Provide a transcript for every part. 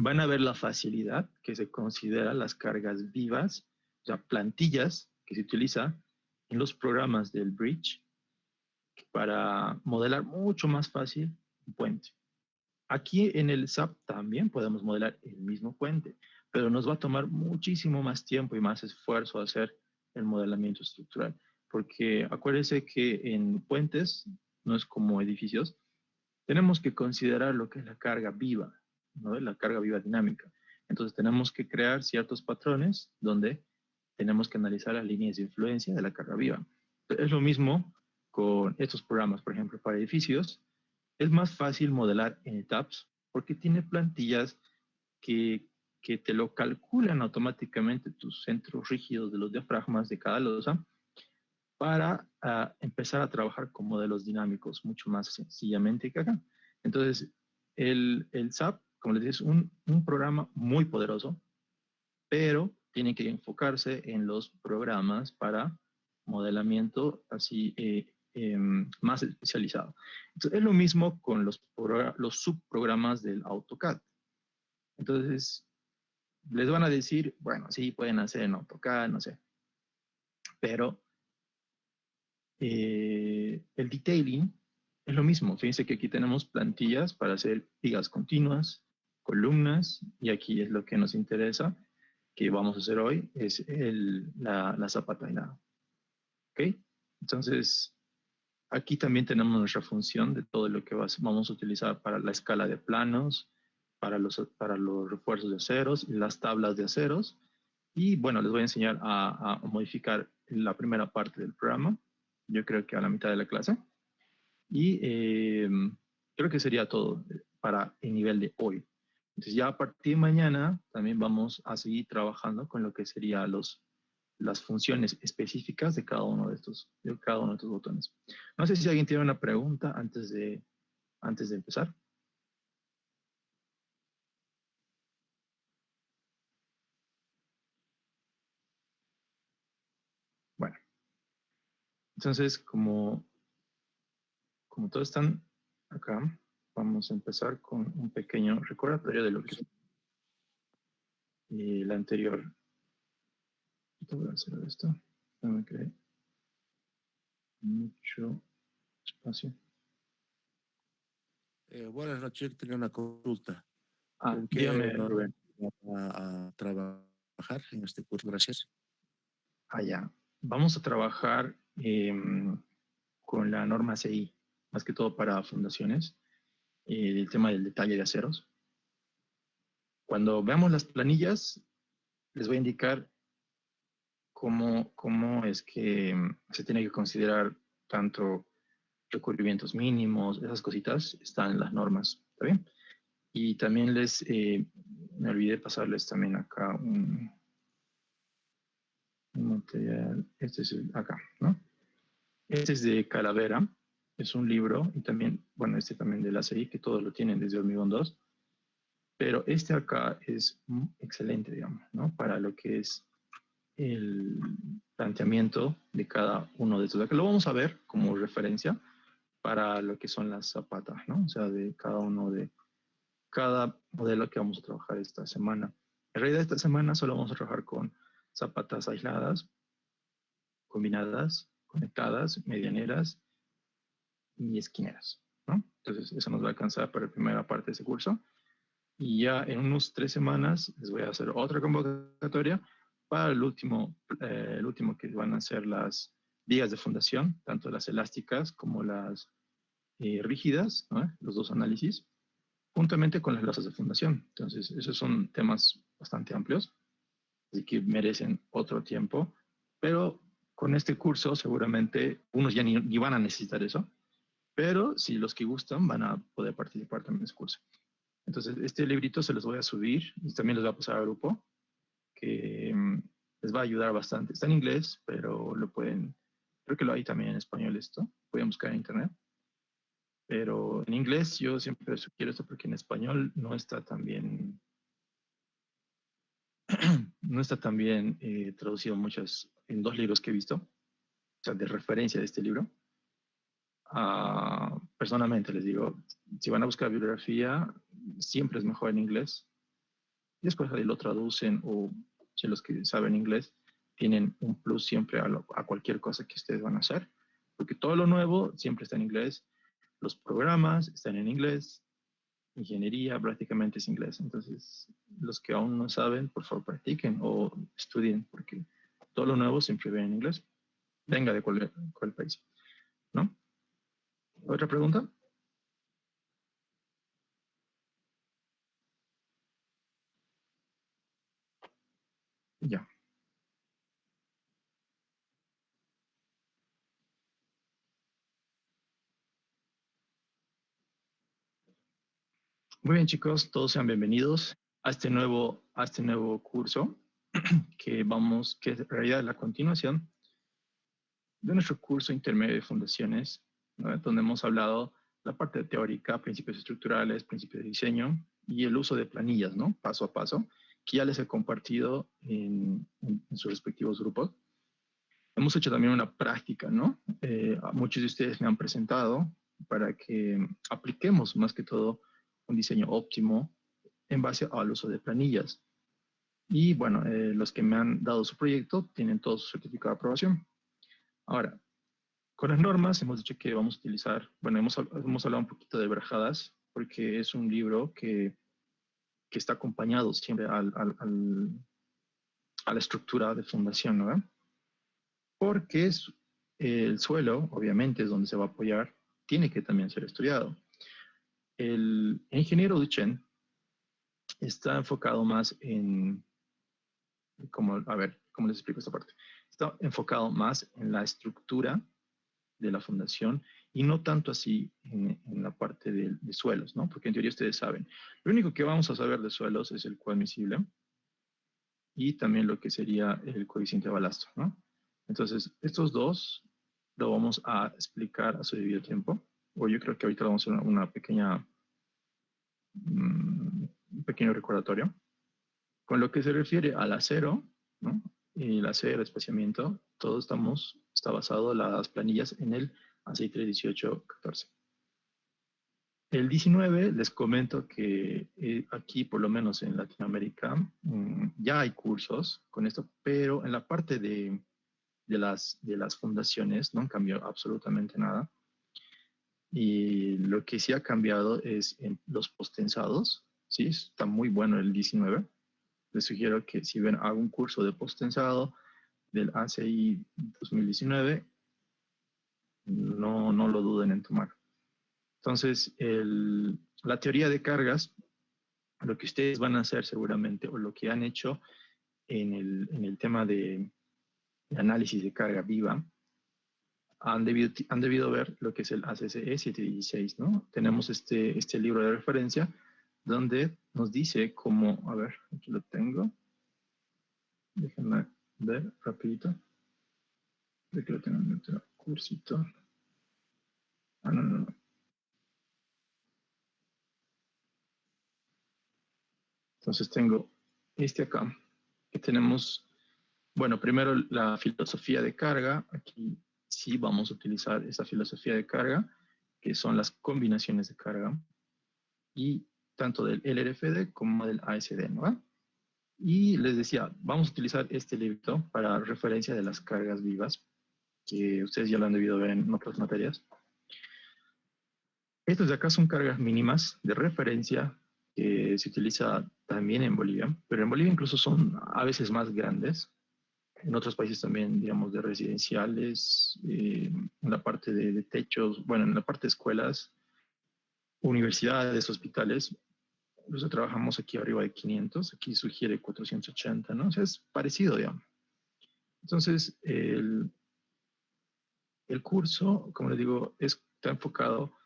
van a ver la facilidad que se considera las cargas vivas, o sea, plantillas que se utiliza en los programas del Bridge para modelar mucho más fácil un puente. Aquí en el SAP también podemos modelar el mismo puente, pero nos va a tomar muchísimo más tiempo y más esfuerzo hacer el modelamiento estructural, porque acuérdense que en puentes, no es como edificios, tenemos que considerar lo que es la carga viva, ¿no? La carga viva dinámica. Entonces tenemos que crear ciertos patrones donde tenemos que analizar las líneas de influencia de la carga viva. Es lo mismo con estos programas, por ejemplo, para edificios. Es más fácil modelar en etapas porque tiene plantillas que, que te lo calculan automáticamente tus centros rígidos de los diafragmas de cada losa para empezar a trabajar con modelos dinámicos mucho más sencillamente que acá. Entonces, el SAP, como les digo, es un programa muy poderoso, pero tiene que enfocarse en los programas para modelamiento así más especializado. Entonces, es lo mismo con los subprogramas del AutoCAD. Entonces, les van a decir, bueno, sí, pueden hacer en AutoCAD, no sé, pero el detailing es lo mismo. Fíjense que aquí tenemos plantillas para hacer vigas continuas, columnas, y aquí es lo que nos interesa, que vamos a hacer hoy, es la zapata hilada. ¿Ok? Entonces, aquí también tenemos nuestra función de todo lo que vamos a utilizar para la escala de planos, para los refuerzos de aceros y las tablas de aceros. Y bueno, les voy a enseñar a modificar la primera parte del programa. Yo creo que a la mitad de la clase. Y creo que sería todo para el nivel de hoy. Entonces ya a partir de mañana también vamos a seguir trabajando con lo que serían las funciones específicas de cada uno de estos botones. No sé si alguien tiene una pregunta antes de empezar. Bueno, entonces como todos están acá, vamos a empezar con un pequeño recordatorio de lo que es la anterior. Voy a hacer esto. No me cree mucho espacio. Buenas noches, tenía una consulta. ¿Con Dígame, qué Rubén. a trabajar en este curso? Gracias. Allá. Vamos a trabajar con la norma CI, más que todo para fundaciones, el tema del detalle de aceros. Cuando veamos las planillas, les voy a indicar cómo es que se tiene que considerar tanto recubrimientos mínimos, esas cositas están en las normas, ¿está bien? Y también me olvidé pasarles también acá un material, este es acá, ¿no? Este es de Calavera, es un libro, y también, bueno, este también de la serie, que todos lo tienen desde Hormigón 2, pero este acá es excelente, digamos, ¿no? Para lo que es el planteamiento de cada uno de estos. Acá lo vamos a ver como referencia para lo que son las zapatas, ¿no? O sea, de cada modelo que vamos a trabajar esta semana. En realidad, esta semana solo vamos a trabajar con zapatas aisladas, combinadas, conectadas, medianeras y esquineras, ¿no? Entonces, eso nos va a alcanzar para la primera parte de ese curso. Y ya en unos 3 semanas les voy a hacer otra convocatoria para el último que van a ser las vigas de fundación, tanto las elásticas como las rígidas, ¿no? Los dos análisis, juntamente con las losas de fundación. Entonces, esos son temas bastante amplios, así que merecen otro tiempo, pero con este curso seguramente unos ya ni van a necesitar eso, pero si los que gustan van a poder participar también en ese curso. Entonces, este librito se los voy a subir y también los voy a pasar al grupo, que les va a ayudar bastante. Está en inglés, pero creo que lo hay también en español esto, pueden buscar en internet. Pero en inglés yo siempre sugiero esto porque en español no está tan bien, no está tan bien traducido en 2 libros que he visto, o sea, de referencia de este libro. Personalmente les digo, si van a buscar bibliografía, siempre es mejor en inglés, y después ahí lo traducen, o si los que saben inglés tienen un plus siempre a cualquier cosa que ustedes van a hacer, porque todo lo nuevo siempre está en inglés, los programas están en inglés, ingeniería prácticamente es inglés. Entonces, los que aún no saben, por favor practiquen o estudien, porque todo lo nuevo siempre viene en inglés, venga de cuál país, ¿no? ¿Otra pregunta? Ya. Muy bien, chicos, todos sean bienvenidos a este nuevo curso que en realidad es la continuación de nuestro curso intermedio de fundaciones, ¿no? Donde hemos hablado la parte teórica, principios estructurales, principios de diseño y el uso de planillas, ¿no? Paso a paso, que ya les he compartido en sus respectivos grupos. Hemos hecho también una práctica, ¿no? Muchos de ustedes me han presentado para que apliquemos más que todo un diseño óptimo en base al uso de planillas. Y bueno, los que me han dado su proyecto tienen todo su certificado de aprobación. Ahora, con las normas hemos dicho que vamos a utilizar, bueno, hemos hablado un poquito de Brajadas, porque es un libro que está acompañado siempre a la estructura de fundación, ¿no? Porque el suelo, obviamente, es donde se va a apoyar, tiene que también ser estudiado. El ingeniero Duchen está enfocado más en, a ver, ¿cómo les explico esta parte? Está enfocado más en la estructura de la fundación y no tanto así en la parte de suelos, ¿no? Porque en teoría ustedes saben, lo único que vamos a saber de suelos es el coadmisible y también lo que sería el coeficiente de balasto, ¿no? Entonces, estos dos lo vamos a explicar a su debido tiempo, o yo creo que ahorita vamos a hacer una pequeña, un pequeño recordatorio. Con lo que se refiere al acero, ¿no? Y el acero, el espaciamiento, todo está basado en las planillas en el aceite 1814. El 19, les comento que aquí, por lo menos en Latinoamérica, ya hay cursos con esto, pero en la parte de las fundaciones no han cambiado absolutamente nada. Y lo que sí ha cambiado es en los postensados, ¿sí? Está muy bueno el 19. Les sugiero que si ven algún curso de postensado del ACI 2019, no lo duden en tomar. Entonces, la teoría de cargas, lo que ustedes van a hacer seguramente, o lo que han hecho en el tema de análisis de carga viva, han debido ver lo que es el ACCE 716, ¿no? Tenemos este libro de referencia donde nos dice cómo, a ver, aquí lo tengo, déjenme ver rapidito, de que lo tengo en otro cursito. Ah, no. Entonces tengo este acá, que tenemos, bueno, primero la filosofía de carga. Aquí sí vamos a utilizar esa filosofía de carga, que son las combinaciones de carga, y tanto del LRFD como del ASD, ¿no? Y les decía, vamos a utilizar este libro para referencia de las cargas vivas, que ustedes ya lo han debido ver en otras materias. Estos de acá son cargas mínimas de referencia que se utiliza también en Bolivia, pero en Bolivia incluso son a veces más grandes. En otros países también, digamos, de residenciales, en la parte de techos, bueno, en la parte de escuelas, universidades, hospitales, incluso trabajamos aquí arriba de 500, aquí sugiere 480, ¿no? O sea, es parecido, digamos. Entonces, el curso, como les digo, está enfocado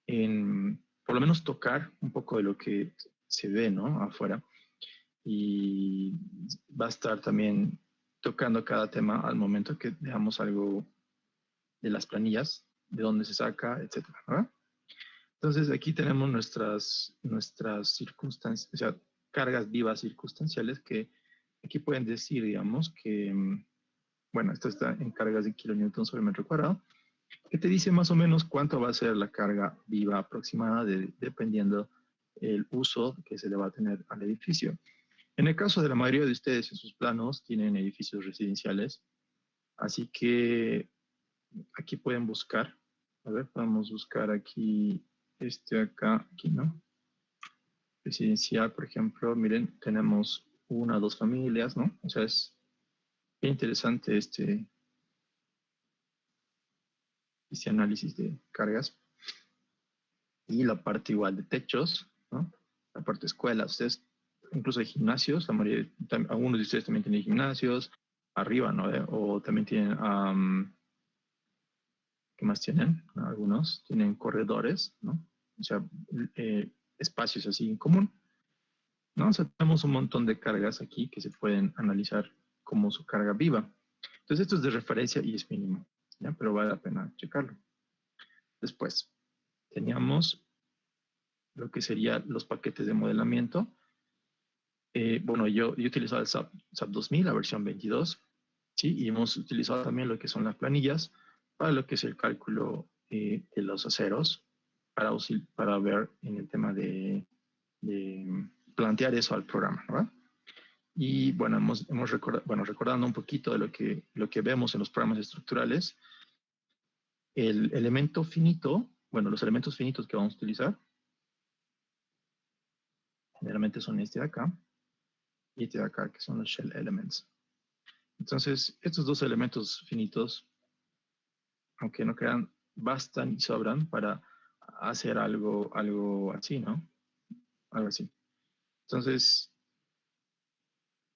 en, por lo menos, tocar un poco de lo que se ve, ¿no? Afuera. Y va a estar también tocando cada tema al momento que veamos algo de las planillas, de dónde se saca, etcétera, ¿no? Entonces, aquí tenemos nuestras circunstancias, o sea, cargas vivas circunstanciales que aquí pueden decir, digamos, que, bueno, esto está en cargas de kilonewtons sobre metro cuadrado, que te dice más o menos cuánto va a ser la carga viva aproximada dependiendo el uso que se le va a tener al edificio. En el caso de la mayoría de ustedes, en sus planos tienen edificios residenciales, así que aquí pueden buscar. A ver, podemos buscar aquí, aquí, ¿no? Residencial, por ejemplo, miren, tenemos una o dos familias, ¿no? O sea, es bien interesante este análisis de cargas. Y la parte igual de techos, ¿no? La parte de escuelas, ustedes, incluso de gimnasios, la mayoría, algunos de ustedes también tienen gimnasios, arriba, ¿no? O también tienen, ¿qué más tienen? Algunos tienen corredores, ¿no? O sea, espacios así en común, ¿no? O sea, tenemos un montón de cargas aquí que se pueden analizar como su carga viva. Entonces, esto es de referencia y es mínimo, ¿ya? Pero vale la pena checarlo. Después, teníamos lo que serían los paquetes de modelamiento. Bueno, yo he utilizado el SAP 2000, la versión 22, ¿sí? Y hemos utilizado también lo que son las planillas para lo que es el cálculo de los aceros, para ver en el tema de plantear eso al programa, ¿verdad? Y bueno, recordando un poquito de lo que vemos en los programas estructurales, el elemento finito, bueno, los elementos finitos que vamos a utilizar, generalmente son este de acá y este de acá, que son los shell elements. Entonces, estos dos elementos finitos, aunque no crean, bastan y sobran para hacer algo así, ¿no? Algo así. Entonces,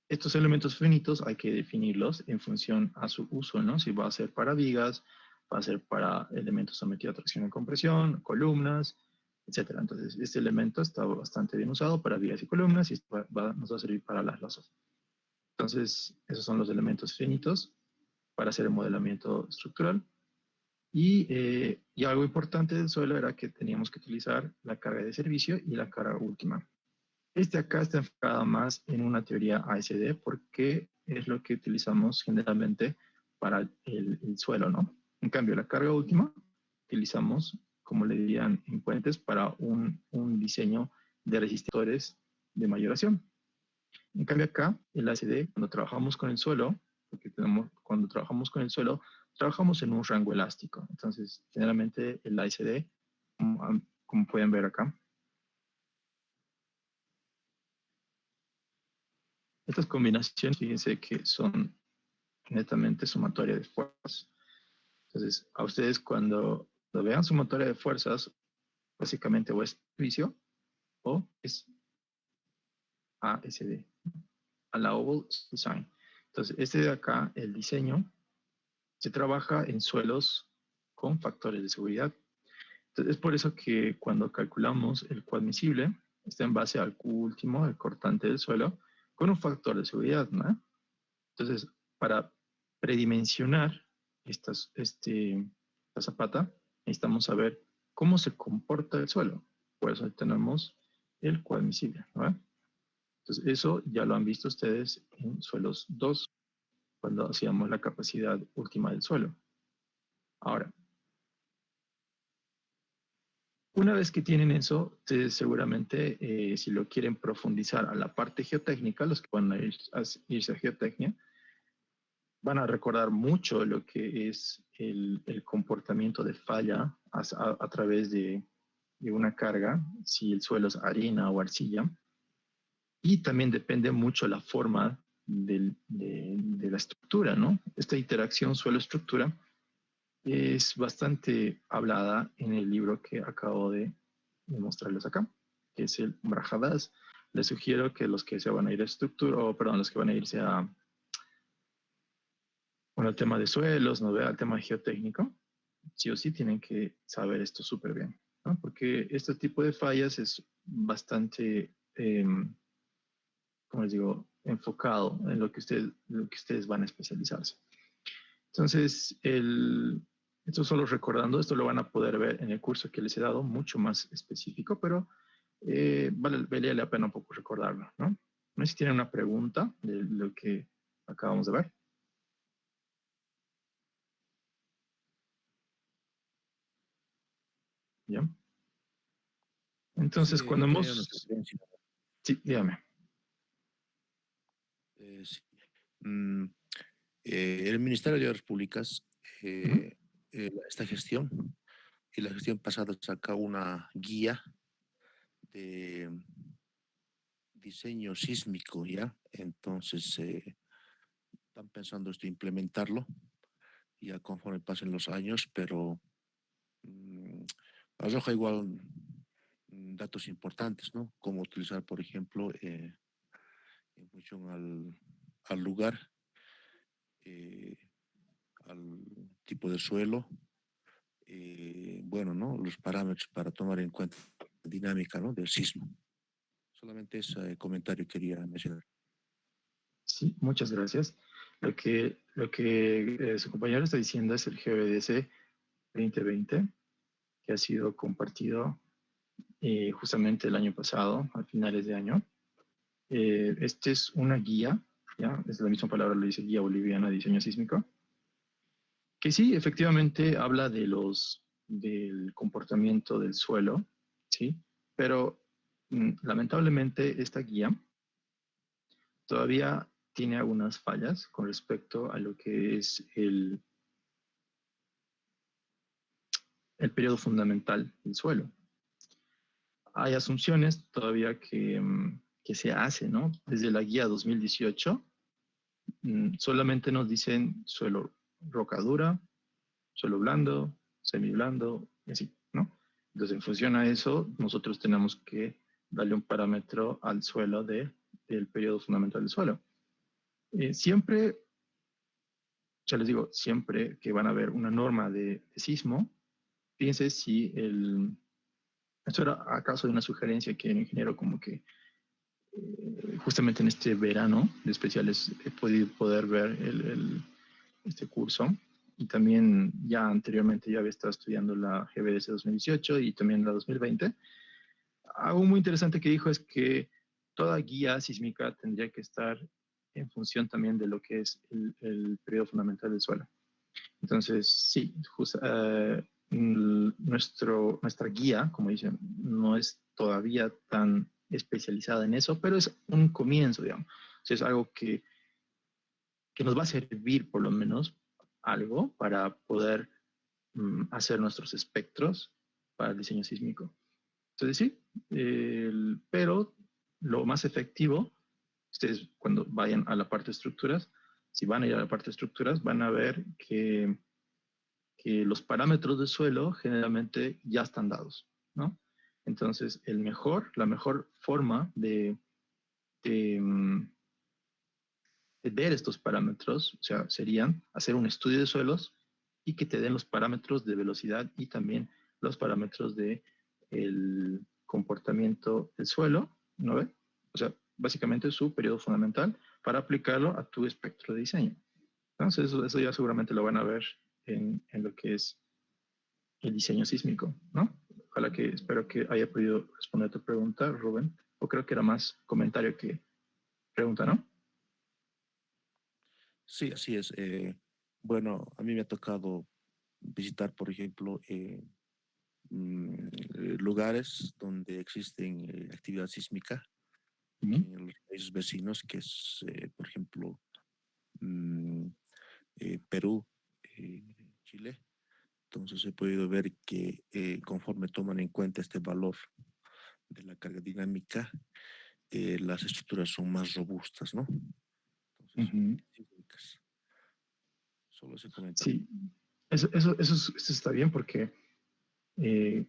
estos elementos finitos hay que definirlos en función a su uso, ¿no? Si va a ser para vigas, va a ser para elementos sometidos a tracción y compresión, columnas, etcétera. Entonces, este elemento está bastante bien usado para vigas y columnas y nos va a servir para las losas. Entonces, esos son los elementos finitos para hacer el modelamiento estructural. Y algo importante del suelo era que teníamos que utilizar la carga de servicio y la carga última. Este acá está enfocado más en una teoría ASD porque es lo que utilizamos generalmente para el suelo, ¿no? En cambio, la carga última utilizamos, como le dirían en puentes, para un diseño de resistores de mayoración. En cambio acá, el ASD, cuando trabajamos con el suelo, cuando trabajamos con el suelo, trabajamos en un rango elástico. Entonces, generalmente el ASD, como pueden ver acá, estas combinaciones, fíjense que son netamente sumatoria de fuerzas. Entonces, a ustedes cuando vean sumatoria de fuerzas, básicamente o es servicio o es ASD, Allowable Design. Entonces, este de acá, el diseño, se trabaja en suelos con factores de seguridad. Entonces, es por eso que cuando calculamos el Q admisible, está en base al Q último, el cortante del suelo, con un factor de seguridad, ¿no? Entonces, para predimensionar esta zapata, necesitamos saber cómo se comporta el suelo. Por eso tenemos el Q admisible, ¿no? Entonces, eso ya lo han visto ustedes en suelos 2, cuando hacíamos la capacidad última del suelo. Ahora, una vez que tienen eso, seguramente si lo quieren profundizar a la parte geotécnica, los que van a irse a geotecnia, van a recordar mucho lo que es el comportamiento de falla a través de una carga, si el suelo es arena o arcilla. Y también depende mucho la forma de la estructura, ¿no? Esta interacción suelo-estructura es bastante hablada en el libro que acabo de mostrarles acá, que es el Brajadas. Les sugiero que los que se van a ir a estructura, o perdón, los que van a irse a, bueno, el tema de suelos, no vea el tema geotécnico, sí o sí tienen que saber esto súper bien, ¿no? Porque este tipo de fallas es bastante, como les digo, enfocado en lo que ustedes van a especializarse. Entonces, esto solo recordando, esto lo van a poder ver en el curso que les he dado, mucho más específico, pero vale la pena un poco recordarlo, ¿no? No sé si tienen una pregunta de lo que acabamos de ver. ¿Ya? Entonces, Sí, cuando yo tenía una hemos... preferencia. Sí, dígame. Sí. Mm, el Ministerio de Obras Públicas, Ujú. esta gestión y la gestión pasada saca una guía de diseño sísmico, ¿ya? Entonces, están pensando esto implementarlo ya conforme pasen los años, pero mm, arroja igual datos importantes, ¿no? Cómo utilizar, por ejemplo, en función al lugar, eh, al tipo de suelo, bueno, ¿no? Los parámetros para tomar en cuenta la dinámica, ¿no? Del sismo. Solamente ese comentario quería mencionar. Sí, muchas gracias. Lo que su compañero está diciendo es el GBDC 2020, que ha sido compartido justamente el año pasado, a finales de año. Este es una guía, ¿ya? Es la misma palabra, lo dice Guía Boliviana de Diseño Sísmico, que sí, efectivamente habla del comportamiento del suelo, ¿sí? Pero lamentablemente esta guía todavía tiene algunas fallas con respecto a lo que es el periodo fundamental del suelo. Hay asunciones todavía que se hacen, ¿no? Desde la guía 2018, solamente nos dicen suelo rocadura, suelo blando, semiblando, y así, ¿no? Entonces, en función a eso, nosotros tenemos que darle un parámetro al suelo del periodo fundamental del suelo. Siempre, ya les digo, siempre que van a ver una norma de sismo, fíjense si esto era acaso de una sugerencia que el ingeniero como que justamente en este verano de especiales he podido poder ver este curso y también ya anteriormente ya había estado estudiando la GBS 2018 y también la 2020. Algo muy interesante que dijo es que toda guía sísmica tendría que estar en función también de lo que es el periodo fundamental del suelo. Entonces, sí, nuestra guía, como dicen, no es todavía tan especializada en eso, pero es un comienzo, digamos. O sea, es algo que nos va a servir por lo menos algo para poder hacer nuestros espectros para el diseño sísmico. Entonces, sí, pero lo más efectivo, ustedes cuando vayan a la parte de estructuras, si van a ir a la parte de estructuras, van a ver que los parámetros de suelo generalmente ya están dados, ¿no? Entonces, la mejor forma de, mm, de ver estos parámetros, o sea, serían hacer un estudio de suelos y que te den los parámetros de velocidad y también los parámetros de el comportamiento del suelo, ¿no ve? O sea, básicamente su periodo fundamental para aplicarlo a tu espectro de diseño. Entonces, eso ya seguramente lo van a ver en lo que es el diseño sísmico, ¿no? Ojalá que, espero que haya podido responder a tu pregunta, Rubén, o creo que era más comentario que pregunta, ¿no? Sí, así es. Bueno, a mí me ha tocado visitar, por ejemplo, lugares donde existen actividad sísmica Ujú. en los países vecinos, que es, por ejemplo, mm, Perú, eh, Chile. Entonces he podido ver que conforme toman en cuenta este valor de la carga dinámica, las estructuras son más robustas, ¿no? Entonces son Ujú. sísmicas. Solo ese comentario. Sí, eso está bien porque eh,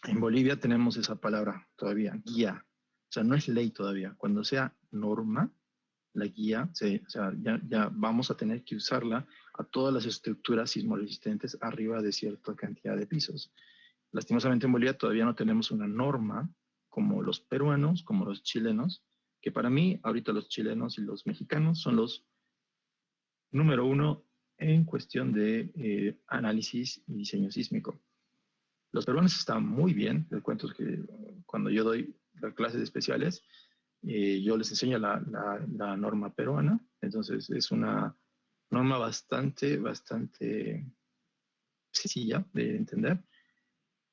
en Bolivia tenemos esa palabra todavía, guía. O sea, no es ley todavía. Cuando sea norma, la guía, o sea, ya vamos a tener que usarla a todas las estructuras sismoresistentes arriba de cierta cantidad de pisos. Lastimosamente en Bolivia todavía no tenemos una norma como los peruanos, como los chilenos, que para mí ahorita los chilenos y los mexicanos son los número uno en cuestión de análisis y diseño sísmico. Los peruanos están muy bien. Les cuento que cuando yo doy las clases especiales, yo les enseño la norma peruana. Entonces es una norma bastante sencilla de entender.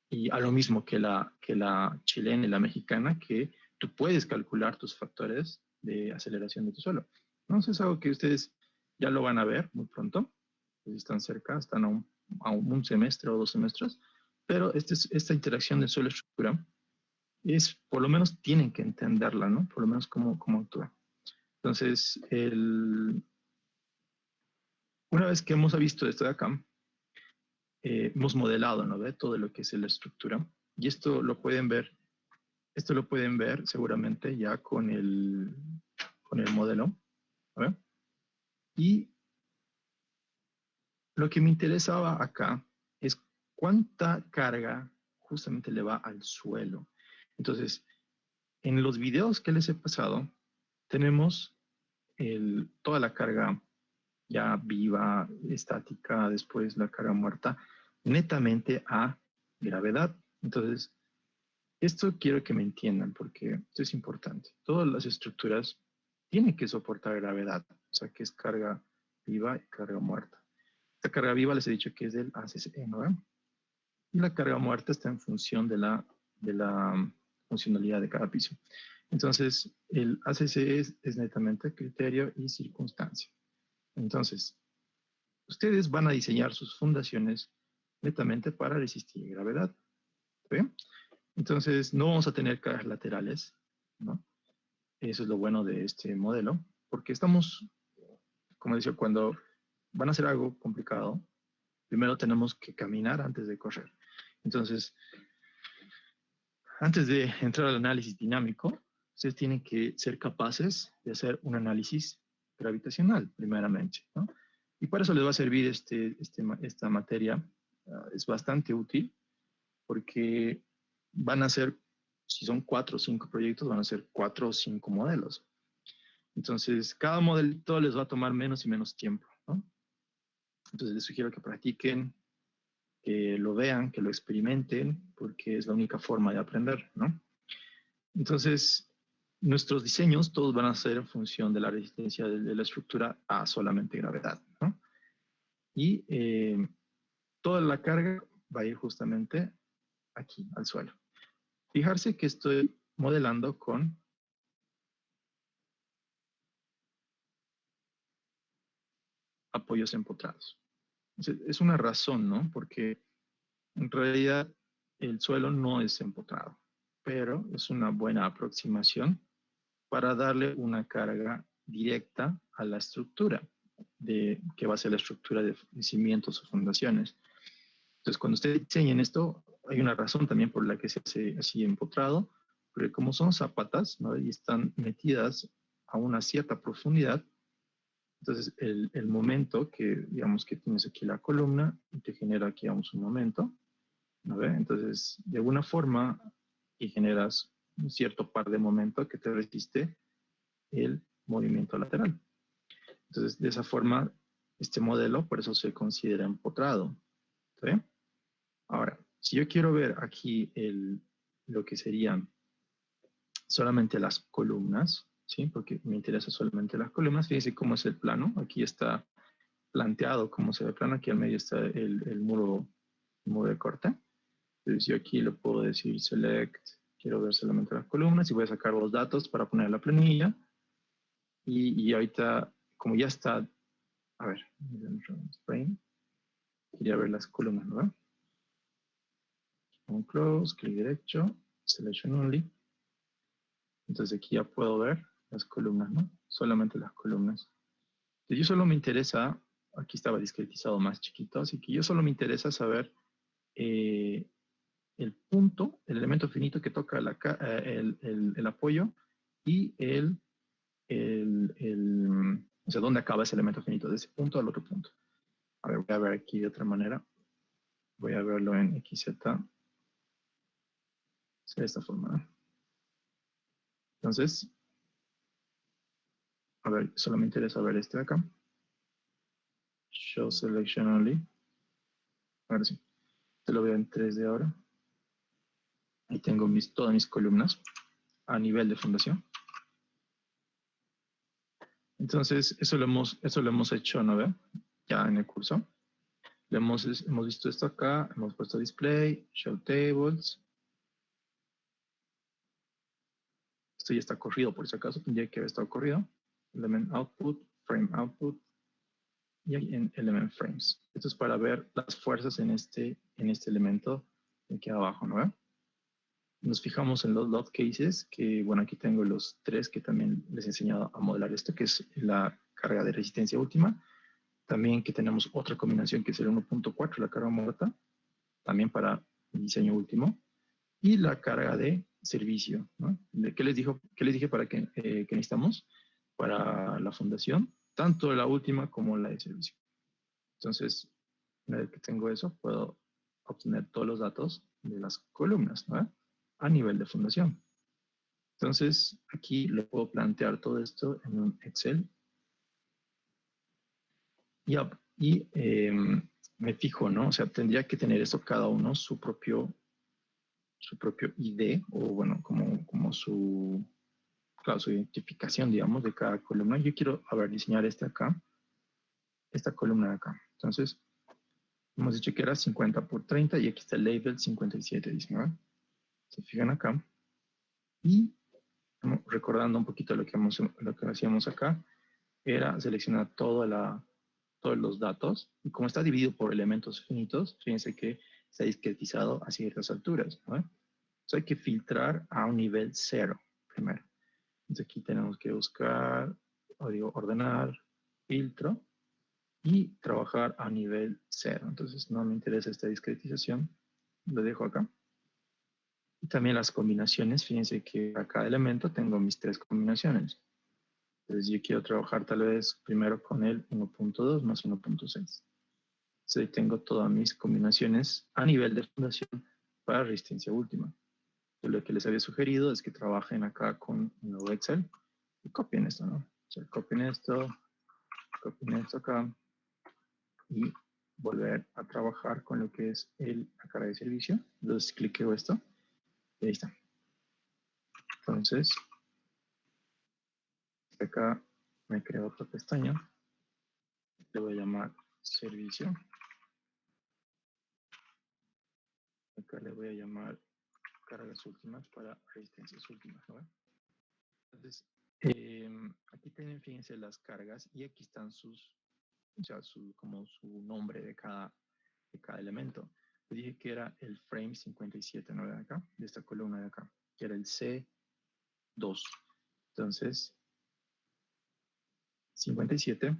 Y a lo mismo que la chilena y la mexicana, que tú puedes calcular tus factores de aceleración de tu suelo. ¿no? Eso es algo que ustedes ya lo van a ver muy pronto. Si están cerca, están a un semestre o 2 semestres. Pero esta interacción de suelo-estructura es, por lo menos tienen que entenderla, ¿no? Por lo menos cómo actúa. Entonces, una vez que hemos visto esto de acá, hemos modelado, ¿no? ¿Ve? Todo lo que es la estructura. Y esto lo pueden ver seguramente ya con el modelo. ¿Ve? Y lo que me interesaba acá es cuánta carga justamente le va al suelo. Entonces, en los videos que les he pasado, tenemos toda la carga ya viva, estática, después la carga muerta, netamente a gravedad. Entonces, esto quiero que me entiendan porque esto es importante. Todas las estructuras tienen que soportar gravedad, o sea, que es carga viva y carga muerta. Esta carga viva les he dicho que es del ACCE, ¿no? Y la carga muerta está en función de la funcionalidad de cada piso. Entonces, el ACCE es netamente criterio y circunstancia. Entonces, ustedes van a diseñar sus fundaciones netamente para resistir gravedad. ¿Sí? Entonces, no vamos a tener cargas laterales, ¿no? Eso es lo bueno de este modelo, porque estamos, como decía, cuando van a hacer algo complicado, primero tenemos que caminar antes de correr. Entonces, antes de entrar al análisis dinámico, ustedes tienen que ser capaces de hacer un análisis gravitacional, primeramente, ¿no? Y para eso les va a servir esta materia. Es bastante útil porque van a ser, si son 4 o 5 proyectos, van a ser 4 o 5 modelos. Entonces, cada modelito les va a tomar menos y menos tiempo, ¿no? Entonces, les sugiero que practiquen, que lo vean, que lo experimenten, porque es la única forma de aprender, ¿no? Entonces, nuestros diseños todos van a ser en función de la resistencia de la estructura a solamente gravedad, ¿no? Y toda la carga va a ir justamente aquí, al suelo. Fijarse que estoy modelando con apoyos empotrados. Es una razón, ¿no? Porque en realidad el suelo no es empotrado, pero es una buena aproximación para darle una carga directa a la estructura, que va a ser la estructura de cimientos o fundaciones. Entonces, cuando ustedes diseñen esto, hay una razón también por la que se hace así empotrado, porque como son zapatas, ¿no? Y están metidas a una cierta profundidad, entonces el momento que, digamos, que tienes aquí la columna, y te genera aquí, digamos, un momento, ¿no? Entonces, de alguna forma, y generas un cierto par de momento que te resiste el movimiento lateral. Entonces, de esa forma, este modelo, por eso se considera empotrado. ¿Sí? Ahora, si yo quiero ver aquí lo que serían solamente las columnas, ¿sí? Porque me interesa solamente las columnas, fíjense cómo es el plano. Aquí está planteado cómo se ve el plano. Aquí al medio está el muro de corte. Entonces yo aquí le puedo decir select, quiero ver solamente las columnas y voy a sacar los datos para poner la planilla. Y ahorita, como ya está, a ver, quería ver las columnas, ¿no? Un close, clic derecho, selection only. Entonces aquí ya puedo ver las columnas, ¿no? Solamente las columnas. Entonces yo solo me interesa, aquí estaba discretizado más chiquito, así que yo solo me interesa saber el punto, el elemento finito que toca el apoyo y o sea, dónde acaba ese elemento finito, de ese punto al otro punto. A ver, voy a ver aquí de otra manera. Voy a verlo en XZ. De esta forma, ¿no? Entonces, a ver, solo me interesa ver este de acá. Show selection only. Ahora sí. Te lo veo en 3D ahora. Ahí tengo todas mis columnas a nivel de fundación. Entonces, eso lo hemos hecho, ¿no ve? Ya en el curso. Hemos visto esto acá, hemos puesto display, show tables. Esto ya está corrido por si acaso, tendría que haber estado corrido. element output, frame output, y aquí en element frames. Esto es para ver las fuerzas en este elemento de aquí abajo, ¿no? Nos fijamos en los load cases, que bueno, aquí tengo los 3 que también les he enseñado a modelar esto, que es la carga de resistencia última. También que tenemos otra combinación que es el 1.4, la carga muerta, también para el diseño último. Y la carga de servicio, ¿no? ¿Qué les dije para que necesitamos para la fundación? Tanto la última como la de servicio. Entonces, una vez que tengo eso, puedo obtener todos los datos de las columnas, ¿no? A nivel de fundación. Entonces, aquí lo puedo plantear todo esto en un Excel. Y me fijo, ¿no? O sea, tendría que tener eso cada uno su propio ID, o bueno, como su, claro, su identificación, digamos, de cada columna. Yo quiero, a ver, diseñar esta columna de acá. Entonces, hemos dicho que era 50 por 30 y aquí está el label 57, dicen, ¿verdad? Se fijan acá. Y recordando un poquito lo que hacíamos acá, era seleccionar todos los datos. Y como está dividido por elementos finitos, fíjense que está discretizado a ciertas alturas, ¿no? Entonces hay que filtrar a un nivel 0 primero. Entonces aquí tenemos que buscar, ordenar, filtro y trabajar a nivel 0. Entonces no me interesa esta discretización, lo dejo acá. Y también las combinaciones, fíjense que a cada elemento tengo mis 3 combinaciones. Entonces yo quiero trabajar tal vez primero con el 1.2 más 1.6. Entonces ahí tengo todas mis combinaciones a nivel de fundación para resistencia última. Entonces, lo que les había sugerido es que trabajen acá con un nuevo Excel y copien esto, ¿no? O sea, copien esto acá y volver a trabajar con lo que es la carga de servicio. Entonces cliqueo esto y ahí está. Entonces, acá me creo otra pestaña. Le voy a llamar servicio. Acá le voy a llamar cargas últimas para resistencias últimas, ¿no? Entonces, aquí tienen, fíjense, las cargas y aquí están o sea, como su nombre de cada elemento. Les dije que era el frame 57, ¿no? De acá, de esta columna de acá, que era el C2. Entonces, 57,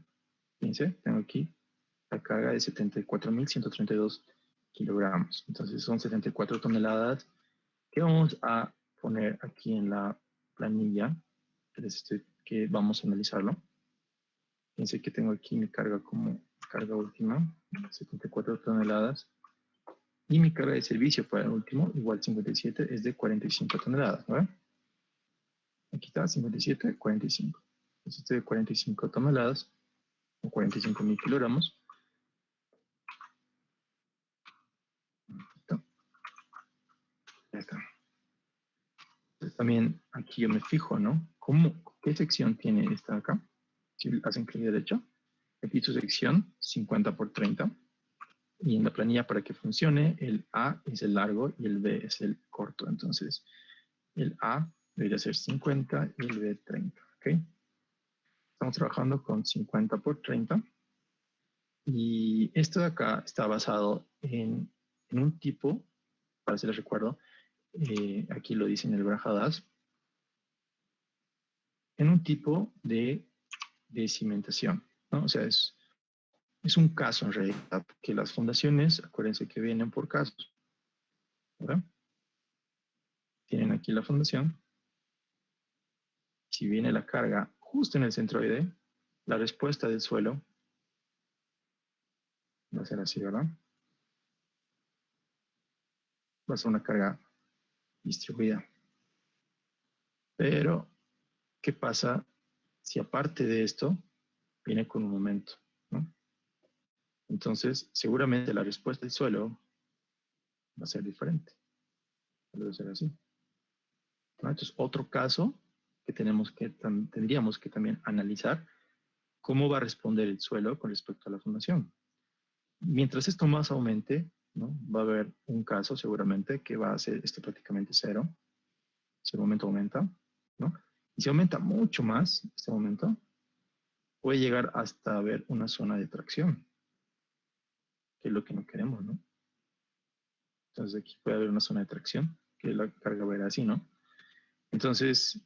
fíjense, tengo aquí la carga de 74.132 kilogramos. Entonces son 74 toneladas que vamos a poner aquí en la planilla que vamos a analizarlo. Fíjense que tengo aquí mi carga como carga última, 74 toneladas. Y mi carga de servicio para el último, igual 57, es de 45 toneladas, ¿no? Aquí está, 57, 45. Entonces, este de 45 toneladas, o 45.000 kilogramos. Ya está. Entonces, también aquí yo me fijo, ¿no? ¿Qué sección tiene esta acá? Si hacen clic derecho, aquí su sección 50 por 30. Y en la planilla, para que funcione, el A es el largo y el B es el corto. Entonces, el A debería ser 50 y el B 30. ¿Ok? Estamos trabajando con 50 por 30. Y esto de acá está basado en un tipo, para si les recuerdo, aquí lo dice en el Brajadas, en un tipo de cimentación, ¿no? O sea, es un caso en realidad, que las fundaciones, acuérdense que vienen por casos, ¿verdad? Tienen aquí la fundación. Si viene la carga justo en el centroide, la respuesta del suelo va a ser así, ¿verdad? Va a ser una carga distribuida. Pero, ¿qué pasa si aparte de esto viene con un momento, ¿no? Entonces, seguramente la respuesta del suelo va a ser diferente. Debe ser así, ¿no? Entonces, otro caso que tendríamos que también analizar, cómo va a responder el suelo con respecto a la fundación. Mientras esto más aumente, ¿no? Va a haber un caso seguramente que va a ser prácticamente cero. Si el momento aumenta, ¿no? Y si aumenta mucho más este momento, puede llegar hasta haber una zona de tracción, que es lo que no queremos, ¿no? Entonces aquí puede haber una zona de tracción, que la carga va a ir así, ¿no? Entonces,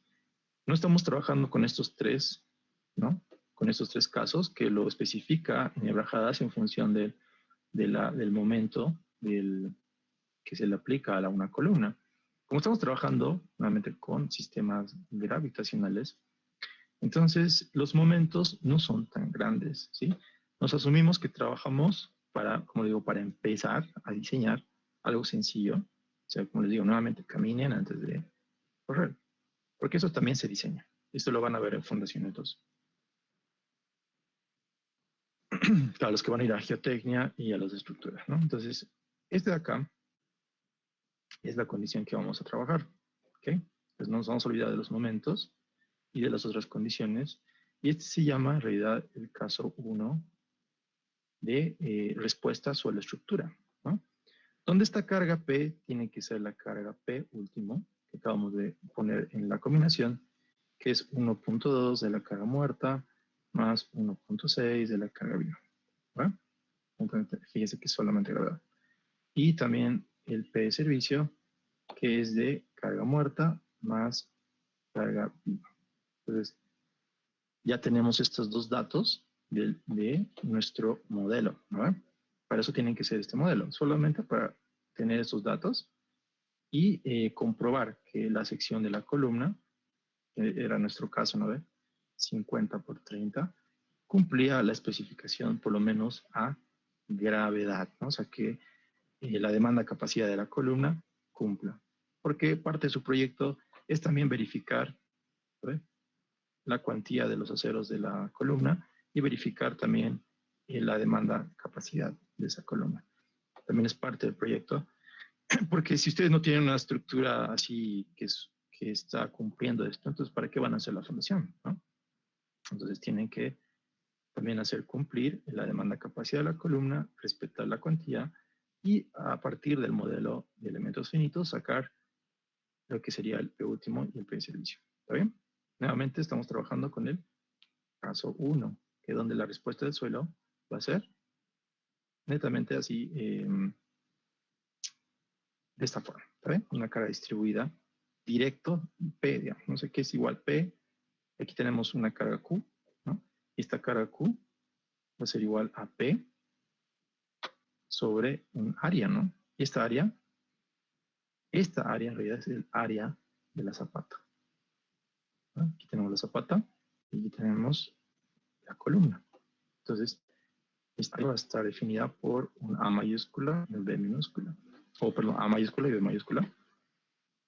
no estamos trabajando con estos tres, ¿no? Con estos tres casos que lo especifica Enneabraham Haddad en función del momento que se le aplica a una columna. Como estamos trabajando nuevamente con sistemas gravitacionales, entonces los momentos no son tan grandes, ¿sí? Nos asumimos que trabajamos para, como digo, para empezar a diseñar algo sencillo. O sea, como les digo, nuevamente caminen antes de correr, porque eso también se diseña. Esto lo van a ver en Fundación 2. Para los que van a ir a geotecnia y a las estructuras, ¿no? Entonces, este de acá es la condición que vamos a trabajar, ¿ok? Pues no nos vamos a olvidar de los momentos y de las otras condiciones. Y este se llama, en realidad, el caso 1 de respuesta suelo-estructura, ¿no? Donde esta carga P tiene que ser la carga P último, que acabamos de poner en la combinación, que es 1.2 de la carga muerta más 1.6 de la carga viva, ¿va? Entonces, fíjese que es solamente gravedad. Y también el P de servicio, que es de carga muerta más carga viva. Entonces, ya tenemos estos dos datos de nuestro modelo, ¿no? Para eso tienen que ser este modelo, solamente para tener estos datos y comprobar que la sección de la columna, era nuestro caso, ¿no? 50 por 30, cumplía la especificación por lo menos a gravedad, ¿no? O sea que la demanda capacidad de la columna cumpla. Porque parte de su proyecto es también verificar, ¿no?, la cuantía de los aceros de la columna y verificar también la demanda capacidad de esa columna. También es parte del proyecto, porque si ustedes no tienen una estructura así que está cumpliendo esto, entonces ¿para qué van a hacer la fundación, ¿no? Entonces tienen que también hacer cumplir la demanda capacidad de la columna, respetar la cuantía y a partir del modelo de elementos finitos sacar lo que sería el P último y el P de servicio. ¿Está bien? Nuevamente estamos trabajando con el caso 1, que es donde la respuesta del suelo va a ser netamente así, de esta forma. ¿Está bien? Una carga distribuida directo, P, digamos, no sé qué es igual P. Aquí tenemos una carga Q, ¿no? Y esta carga Q va a ser igual a P sobre un área, ¿no? Y esta área en realidad es el área de la zapata, ¿no? Aquí tenemos la zapata y aquí tenemos la columna. Entonces, esta va a estar definida por un A mayúscula y un B minúscula. O, perdón, A mayúscula y B mayúscula.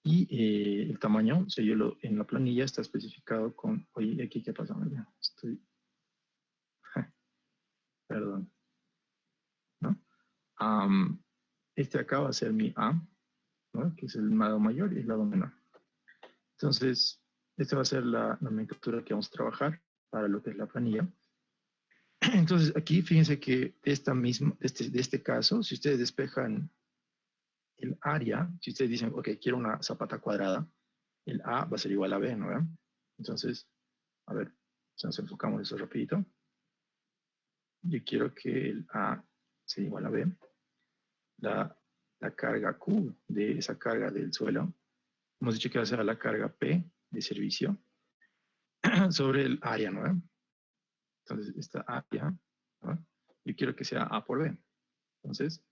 Y el tamaño, o sea, en la planilla está especificado con, oye, aquí qué pasa, estoy, perdón, ¿no? Este acá va a ser mi A, ¿no? Que es el lado mayor y el lado menor. Entonces, esta va a ser la nomenclatura que vamos a trabajar para lo que es la planilla. Entonces, aquí fíjense que de este caso, si ustedes despejan el área, si ustedes dicen, ok, quiero una zapata cuadrada, el A va a ser igual a B, ¿no? Entonces, a ver, si nos enfocamos eso rapidito. Yo quiero que el A sea igual a B. La carga Q de esa carga del suelo, hemos dicho que va a ser la carga P de servicio sobre el área, ¿no? Entonces, esta área, ¿no?, yo quiero que sea A por B. Entonces,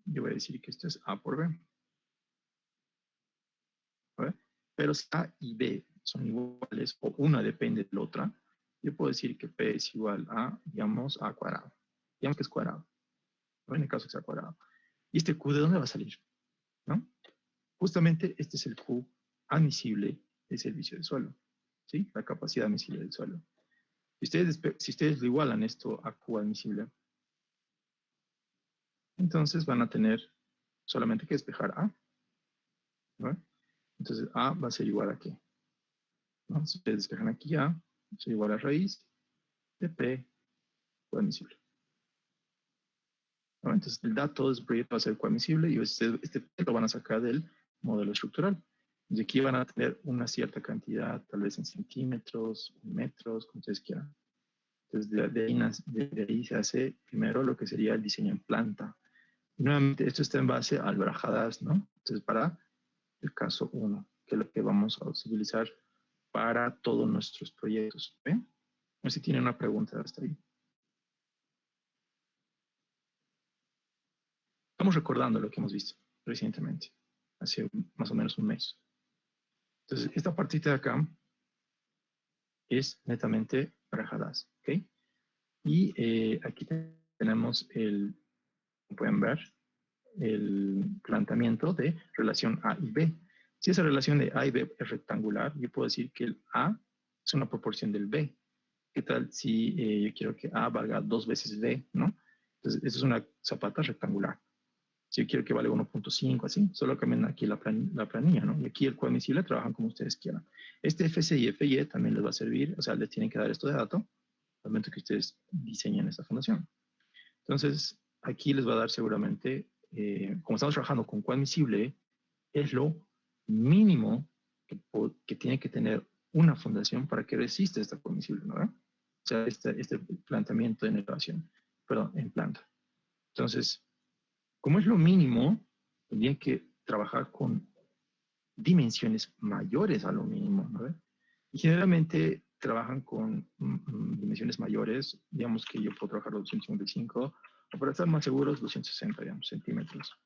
yo voy a decir que esto es A por B. ¿Vale? Pero si A y B son iguales o una depende de la otra, yo puedo decir que P es igual a, digamos, A cuadrado. Digamos que es cuadrado, ¿no? En el caso que sea cuadrado. ¿Y este Q de dónde va a salir? ¿No? Justamente este es el Q admisible de servicio de suelo, ¿sí? La capacidad admisible del suelo. Si ustedes lo igualan esto a Q admisible, entonces van a tener solamente que despejar A, ¿no? Entonces A va a ser igual a ¿qué? ¿No? Si ustedes despejan aquí A, va a ser igual a raíz de P coadmisible, ¿no? Entonces el dato de su proyecto va a ser coadmisible y este P lo van a sacar del modelo estructural. Y aquí van a tener una cierta cantidad, tal vez en centímetros, en metros, como ustedes quieran. Entonces, de ahí se hace primero lo que sería el diseño en planta. Y nuevamente, esto está en base al Barajadas, ¿no? Entonces, para el caso 1, que es lo que vamos a utilizar para todos nuestros proyectos. ¿Ven? A ver si tiene una pregunta hasta ahí. Estamos recordando lo que hemos visto recientemente, hace más o menos un mes. Entonces, esta partita de acá es netamente Barajadas, ¿ok? Y aquí tenemos como pueden ver, el planteamiento de relación A y B. Si esa relación de A y B es rectangular, yo puedo decir que el A es una proporción del B. ¿Qué tal si yo quiero que A valga 2 veces B, ¿no? Entonces, eso es una zapata rectangular. Si yo quiero que valga 1.5, así, solo cambian aquí la planilla, ¿no? Y aquí el coadmisible trabajan como ustedes quieran. Este FC y FY también les va a servir, o sea, les tienen que dar esto de dato al momento que ustedes diseñan esta fundación. Entonces, aquí les va a dar seguramente, como estamos trabajando con coadmisible, es lo mínimo que tiene que tener una fundación para que resista esta coadmisible, ¿no? O sea, este planteamiento en elevación, perdón, en planta. Entonces, como es lo mínimo, tendrían que trabajar con dimensiones mayores a lo mínimo, ¿no? Y generalmente trabajan con dimensiones mayores, digamos que yo puedo trabajar los 255, o para estar más seguros, 260, digamos, centímetros,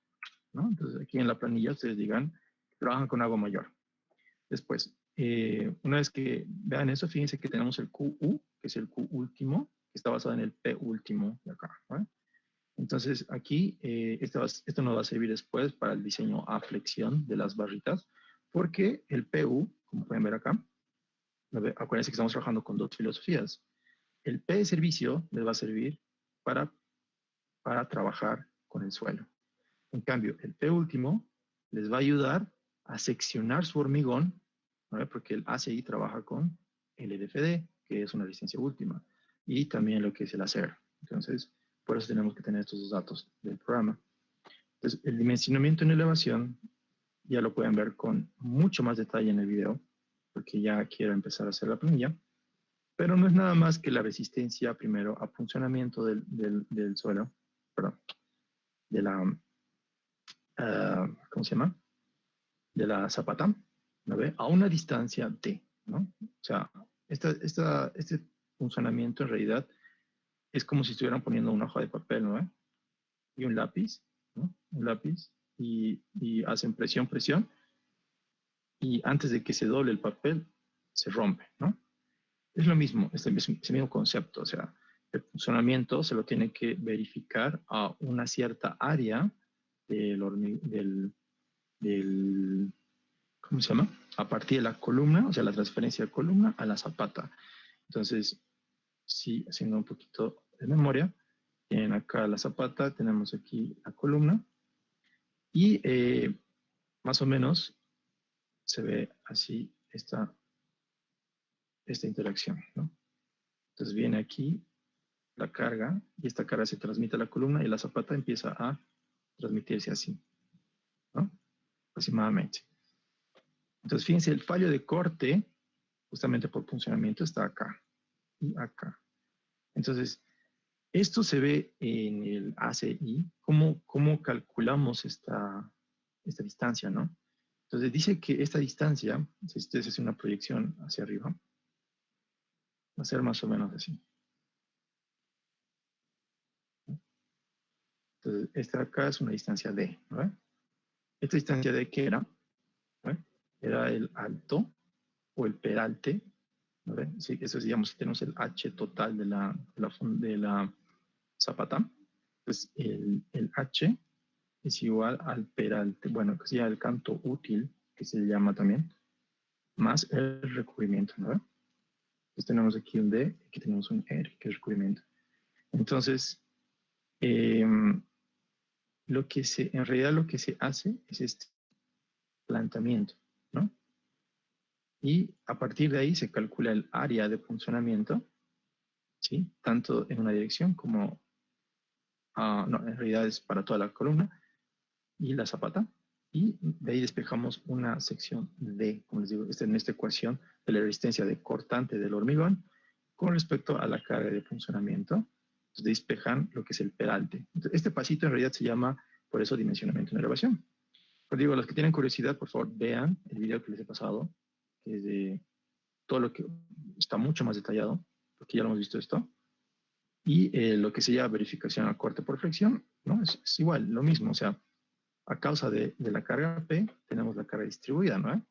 ¿no? Entonces aquí en la planilla ustedes digan, trabajan con algo mayor. Después, una vez que vean eso, fíjense que tenemos el QU, que es el Q último, que está basado en el P último de acá, ¿no? Entonces aquí esto nos va a servir después para el diseño a flexión de las barritas, porque el PU, como pueden ver acá, acuérdense que estamos trabajando con dos filosofías. El P de servicio les va a servir para, para trabajar con el suelo. En cambio, el P último les va a ayudar a seccionar su hormigón, ¿no? Porque el ACI trabaja con el LFD, que es una resistencia última, y también lo que es el acero. Entonces, por eso tenemos que tener estos dos datos del programa. Entonces, el dimensionamiento en elevación ya lo pueden ver con mucho más detalle en el video, porque ya quiero empezar a hacer la planilla, pero no es nada más que la resistencia primero a funcionamiento del suelo, perdón, de la, ¿cómo se llama? De la zapata, ¿no ve? A una distancia D, ¿no? O sea, este funcionamiento en realidad es como si estuvieran poniendo una hoja de papel, ¿no ve? Y un lápiz, ¿no? Un lápiz, y hacen presión, presión, y antes de que se doble el papel, se rompe, ¿no? Es lo mismo, es el mismo concepto, o sea, el funcionamiento se lo tiene que verificar a una cierta área del ¿cómo se llama? A partir de la columna, o sea, la transferencia de columna a la zapata. Entonces, sí, haciendo un poquito de memoria, tienen acá la zapata, tenemos aquí la columna, y más o menos se ve así esta interacción, ¿no? Entonces viene aquí la carga, y esta carga se transmite a la columna, y la zapata empieza a transmitirse así, ¿no? Aproximadamente. Entonces, fíjense, el fallo de corte, justamente por funcionamiento, está acá y acá. Entonces, esto se ve en el ACI, cómo calculamos esta distancia, ¿no? Entonces, dice que esta distancia, si ustedes hacen una proyección hacia arriba, va a ser más o menos así. Entonces, esta acá es una distancia D, ¿no? Esta distancia D, ¿qué era? ¿No? Era el alto o el peralte, ¿no? Sí, eso es, digamos, tenemos el H total de la zapata. Entonces, el H es igual al peralte, bueno, que sería el canto útil, que se llama también, más el recubrimiento, ¿no? Entonces tenemos aquí un D, aquí tenemos un R, que es recubrimiento. Entonces, en realidad lo que se hace es este planteamiento, ¿no? Y a partir de ahí se calcula el área de funcionamiento, ¿sí? Tanto en una dirección como, no, en realidad es para toda la columna, y la zapata, y de ahí despejamos una sección D, como les digo, en esta ecuación de la resistencia de cortante del hormigón con respecto a la carga de funcionamiento. Entonces despejan lo que es el peralte. Entonces, este pasito en realidad se llama, por eso, dimensionamiento en elevación. Pero digo, los que tienen curiosidad, por favor, vean el video que les he pasado, que es de todo lo que está mucho más detallado, porque ya lo hemos visto esto. Y lo que se llama verificación a corte por flexión, ¿no? Es igual, lo mismo. O sea, a causa de la carga P, tenemos la carga distribuida, ¿no?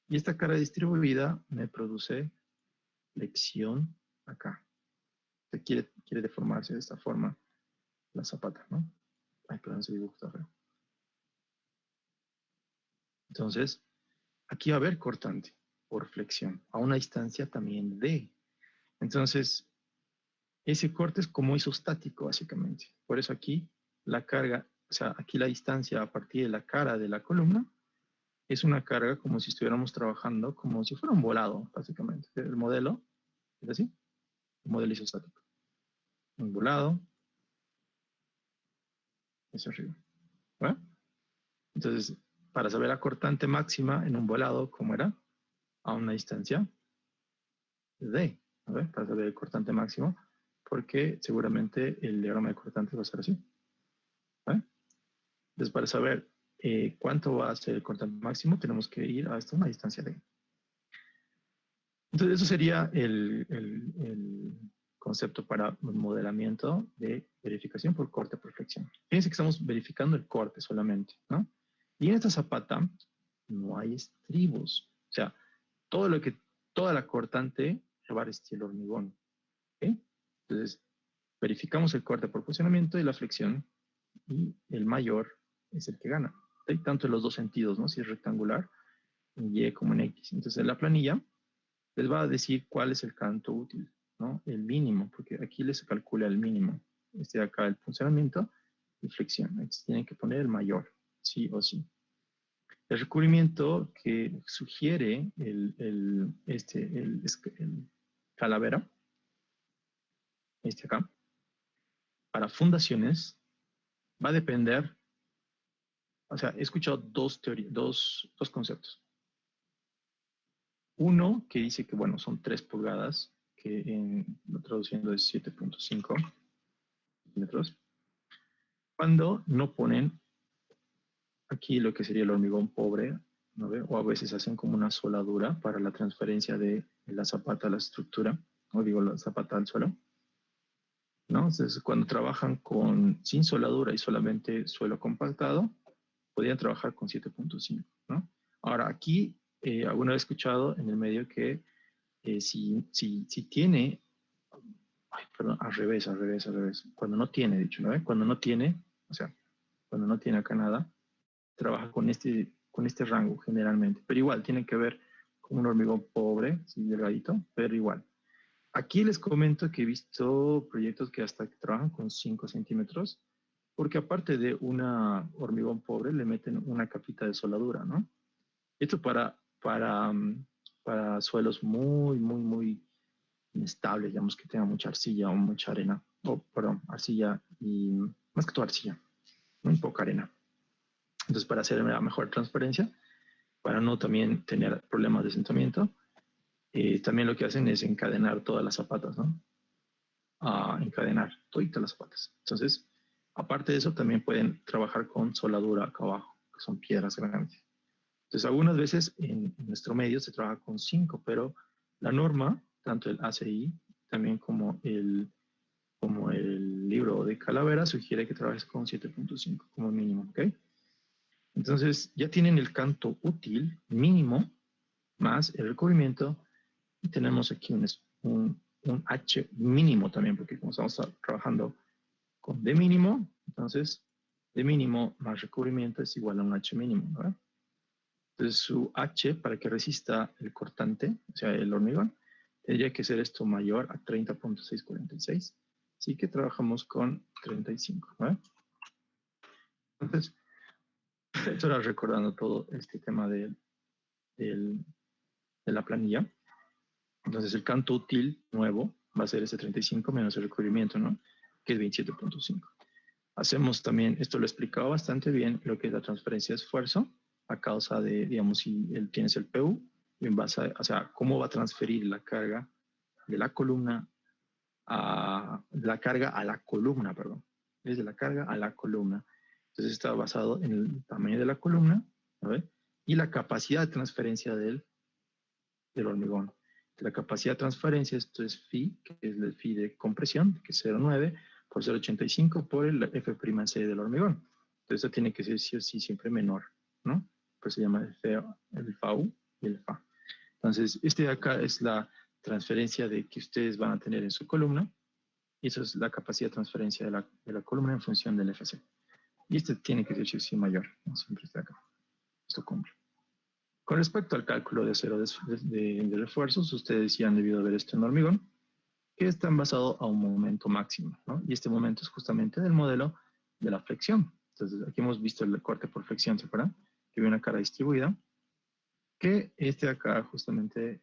Y esta carga distribuida me produce flexión acá. Se quiere deformarse de esta forma la zapata, ¿no? Ay, perdón, ese dibujo está feo. Entonces, aquí va a haber cortante por flexión, a una distancia también D. Entonces, ese corte es como isostático, básicamente. Por eso aquí la carga, o sea, aquí la distancia a partir de la cara de la columna es una carga como si estuviéramos trabajando, como si fuera un volado, básicamente. El modelo es así, el modelo isostático. Un volado, hacia arriba. ¿Verdad? Entonces, para saber la cortante máxima en un volado, ¿cómo era? A una distancia D, ¿verdad? Para saber el cortante máximo, porque seguramente el diagrama de cortantes va a ser así. ¿Verdad? Entonces, para saber cuánto va a ser el cortante máximo, tenemos que ir hasta una distancia D. Entonces, eso sería el concepto para modelamiento de verificación por corte por flexión. Fíjense que estamos verificando el corte solamente, ¿no? Y en esta zapata no hay estribos. O sea, toda la cortante se va a resistir el hormigón. ¿Ok? Entonces, verificamos el corte por funcionamiento y la flexión, y el mayor es el que gana. ¿Ok? Tanto en los dos sentidos, ¿no? Si es rectangular, en Y como en X. Entonces, en la planilla les va a decir cuál es el canto útil, ¿no? El mínimo, porque aquí les calcula el mínimo. Este de acá, el funcionamiento y flexión. Aquí tienen que poner el mayor, sí o sí. El recubrimiento que sugiere el Calavera, este acá, para fundaciones, va a depender, o sea, he escuchado dos conceptos. Uno que dice que, bueno, son 3 pulgadas, que traduciendo es 7.5 metros, cuando no ponen aquí lo que sería el hormigón pobre, ¿no ve? O a veces hacen como una soldadura para la transferencia de la zapata a la estructura, o digo, la zapata al suelo, ¿no? Entonces, cuando trabajan sin soldadura y solamente suelo compactado, podrían trabajar con 7.5, ¿no? Ahora, aquí, alguna vez he escuchado en el medio que si tiene, ay, perdón, al revés. Cuando no tiene, dicho, ¿no? Cuando no tiene, o sea, cuando no tiene acá nada, trabaja con este rango generalmente. Pero igual, tiene que ver con un hormigón pobre, sí, delgadito, pero igual. Aquí les comento que he visto proyectos que hasta trabajan con 5 centímetros, porque aparte de una hormigón pobre, le meten una capita de soldadura, ¿no? Esto para suelos muy inestables, digamos que tenga mucha arcilla o mucha arena, perdón, arcilla y más que todo arcilla, muy poca arena. Entonces, para hacer una mejor transparencia, para no también tener problemas de asentamiento, también lo que hacen es encadenar todas las zapatas, ¿no? Encadenar todas las zapatas. Entonces, aparte de eso, también pueden trabajar con soldadura acá abajo, que son piedras grandes. Entonces, algunas veces en nuestro medio se trabaja con 5, pero la norma, tanto el ACI también como el libro de Calavera, sugiere que trabajes con 7.5 como mínimo, ¿ok? Entonces, ya tienen el canto útil mínimo más el recubrimiento, y tenemos aquí un H mínimo también, porque como estamos trabajando con D mínimo, entonces D mínimo más recubrimiento es igual a un H mínimo, ¿verdad? Entonces su H, para que resista el cortante, o sea, el hormigón, tendría que ser esto mayor a 30.646. Así que trabajamos con 35, ¿verdad? Entonces, esto era recordando todo este tema de la planilla. Entonces, el canto útil nuevo va a ser ese 35 menos el recubrimiento, ¿no? Que es 27.5. Hacemos también, esto lo he explicado bastante bien, lo que es la transferencia de esfuerzo a causa de, digamos, si tienes el PU, en base a, o sea, cómo va a transferir la carga la columna la carga a la columna, perdón. Desde la carga a la columna. Entonces está basado en el tamaño de la columna, ¿no? Y la capacidad de transferencia del hormigón. La capacidad de transferencia, esto es phi, que es el phi de compresión, que es 0,9 por 0,85 por el F'C del hormigón. Entonces esto tiene que ser sí o sí siempre menor, ¿no? Pues se llama el FAU y el FA. Entonces, este de acá es la transferencia de que ustedes van a tener en su columna, y eso es la capacidad de transferencia de la columna en función del FC. Y este tiene que ser sí o sí mayor, ¿no? Siempre está acá. Esto cumple. Con respecto al cálculo de acero de refuerzos, ustedes ya han debido ver esto en hormigón, que están basados a un momento máximo, ¿no? Y este momento es justamente del modelo de la flexión. Entonces, aquí hemos visto el corte por flexión, ¿se acuerdan? Que viene una carga distribuida, que este de acá justamente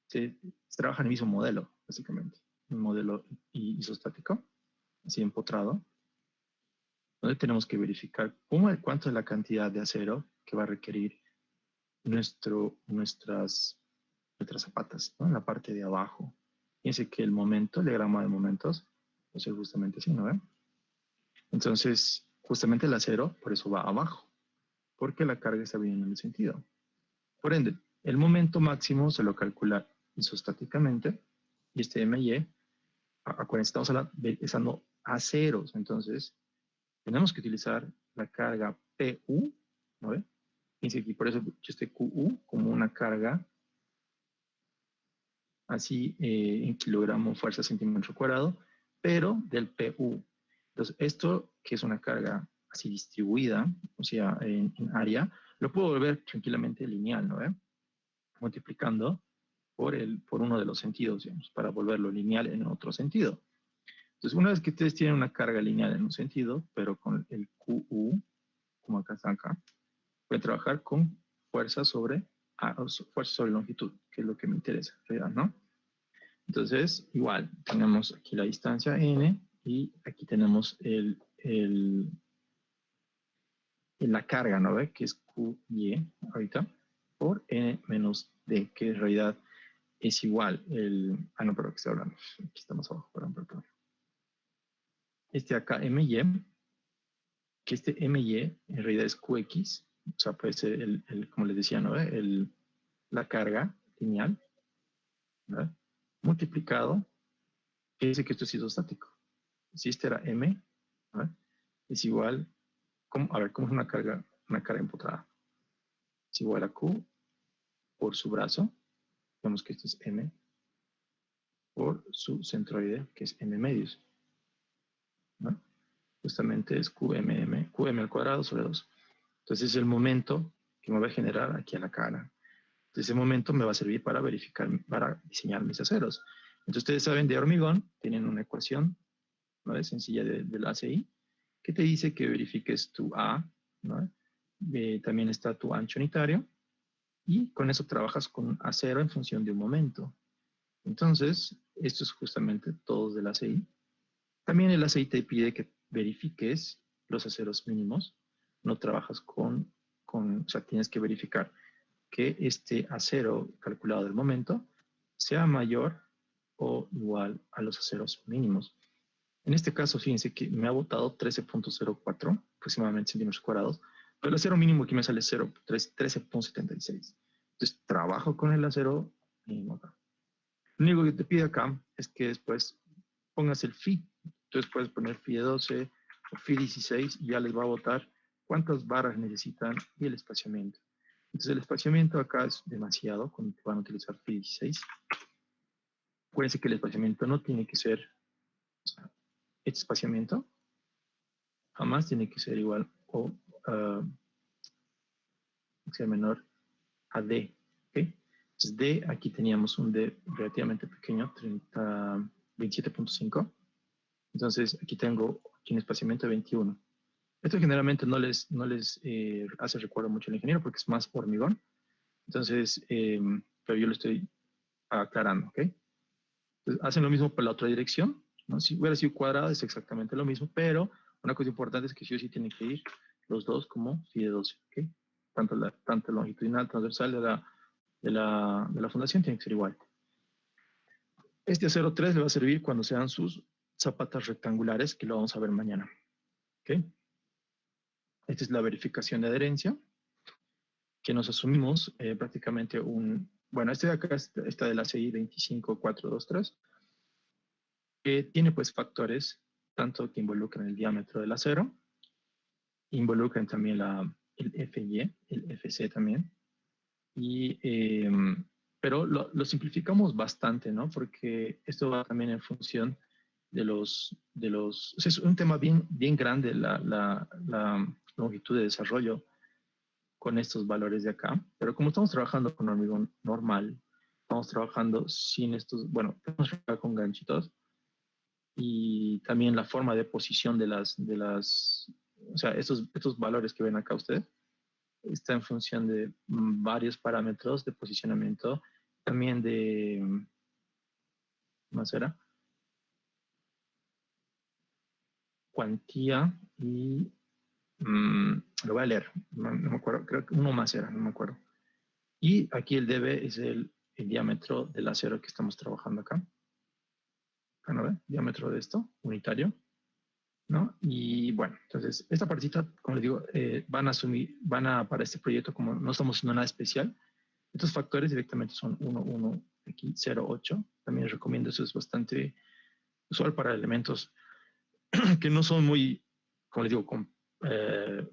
se trabaja en el mismo modelo, básicamente. Un modelo isostático, así empotrado, donde tenemos que verificar cuánto es la cantidad de acero que va a requerir nuestras zapatas, ¿no? En la parte de abajo. Fíjense que el momento, el diagrama de momentos, va a ser justamente así, ¿no ven? Entonces, justamente el acero, por eso va abajo, porque la carga está viniendo en el sentido. Por ende, el momento máximo se lo calcula isostáticamente, y este MY, acuérdense, estamos usando aceros, entonces tenemos que utilizar la carga PU, ¿no ve? Fíjense aquí, por eso yo este QU como una carga así en kilogramos fuerza centímetro cuadrado, pero del PU. Entonces, esto que es una carga así distribuida, o sea, en área, lo puedo volver tranquilamente lineal, ¿no ve? Multiplicando por uno de los sentidos, digamos, para volverlo lineal en otro sentido. Entonces, una vez que ustedes tienen una carga lineal en un sentido, pero con el QU, como acá está acá, voy a trabajar con fuerza sobre longitud, que es lo que me interesa, ¿no? Entonces, igual, tenemos aquí la distancia n y aquí tenemos la carga, ¿no ve? Que es QY ahorita, por n menos d, que en realidad es igual no, pero aquí estoy hablando. Aquí estamos abajo, perdón. Este acá, MY, que este MY en realidad es QX, o sea, puede ser como les decía, ¿no? La carga lineal, ¿verdad? Multiplicado, que dice que esto es isostático. Si este era M, ¿verdad? Es igual, a ver, ¿cómo es una carga empotrada? Es igual a Q por su brazo, vemos que esto es M, por su centroide, que es M medios, ¿no? Justamente es QM al cuadrado sobre 2. Entonces es el momento que me va a generar aquí a la cara. Entonces ese momento me va a servir para verificar, para diseñar mis aceros. Entonces ustedes saben de hormigón, tienen una ecuación, ¿no? Es sencilla del ACI, que te dice que verifiques tu A, ¿no? También está tu ancho unitario, y con eso trabajas con acero en función de un momento. Entonces, esto es justamente todo del ACI. También el ACI te pide que verifiques los aceros mínimos. No trabajas o sea, tienes que verificar que este acero calculado del momento sea mayor o igual a los aceros mínimos. En este caso, fíjense que me ha botado 13.04 aproximadamente centímetros cuadrados, pero el acero mínimo aquí me sale 13.76. Entonces, trabajo con el acero mínimo acá. Lo único que te pide acá es que después pongas el phi. Entonces puedes poner phi de 12 o phi 16 y ya les va a botar cuántas barras necesitan y el espaciamiento. Entonces el espaciamiento acá es demasiado cuando van a utilizar phi 16. Acuérdense que el espaciamiento no tiene que ser, o sea, este espaciamiento jamás tiene que ser igual o sea menor a D. ¿Okay? Entonces D, aquí teníamos un D relativamente pequeño, 27.5. Entonces aquí tengo un espaciamiento de 21. Esto generalmente no les hace recuerdo mucho al ingeniero porque es más hormigón. Entonces, pero yo lo estoy aclarando, ¿ok? Entonces, hacen lo mismo para la otra dirección, ¿no? Si hubiera sido cuadrada es exactamente lo mismo, pero una cosa importante es que sí o sí tienen que ir los dos como phi de 12, ¿ok? Tanto longitudinal transversal de la fundación tiene que ser igual. Este acero 3 le va a servir cuando sean sus zapatas rectangulares, que lo vamos a ver mañana. ¿Okay? Esta es la verificación de adherencia, que nos asumimos prácticamente bueno, este de acá está de la CI 25423, que tiene pues factores tanto que involucran el diámetro del acero, involucran también el FY, el FC también, pero lo simplificamos bastante, ¿no? Porque esto va también en función o sea, es un tema bien grande la longitud de desarrollo con estos valores de acá, pero como estamos trabajando con hormigón normal, estamos trabajando sin estos, bueno, estamos trabajando con ganchitos y también la forma de posición o sea, estos valores que ven acá ustedes, está en función de varios parámetros de posicionamiento, también de, ¿cómo será? Cuantía y, lo voy a leer, no me acuerdo, creo que uno más era, no me acuerdo. Y aquí el dB es el diámetro del acero que estamos trabajando acá. Acá no ve, diámetro de esto, unitario, ¿no? Y bueno, entonces, esta partita, como les digo, para este proyecto, como no estamos haciendo nada especial, estos factores directamente son 1, 1, aquí 0, 8. También les recomiendo, eso es bastante usual para elementos que no son muy, como les digo,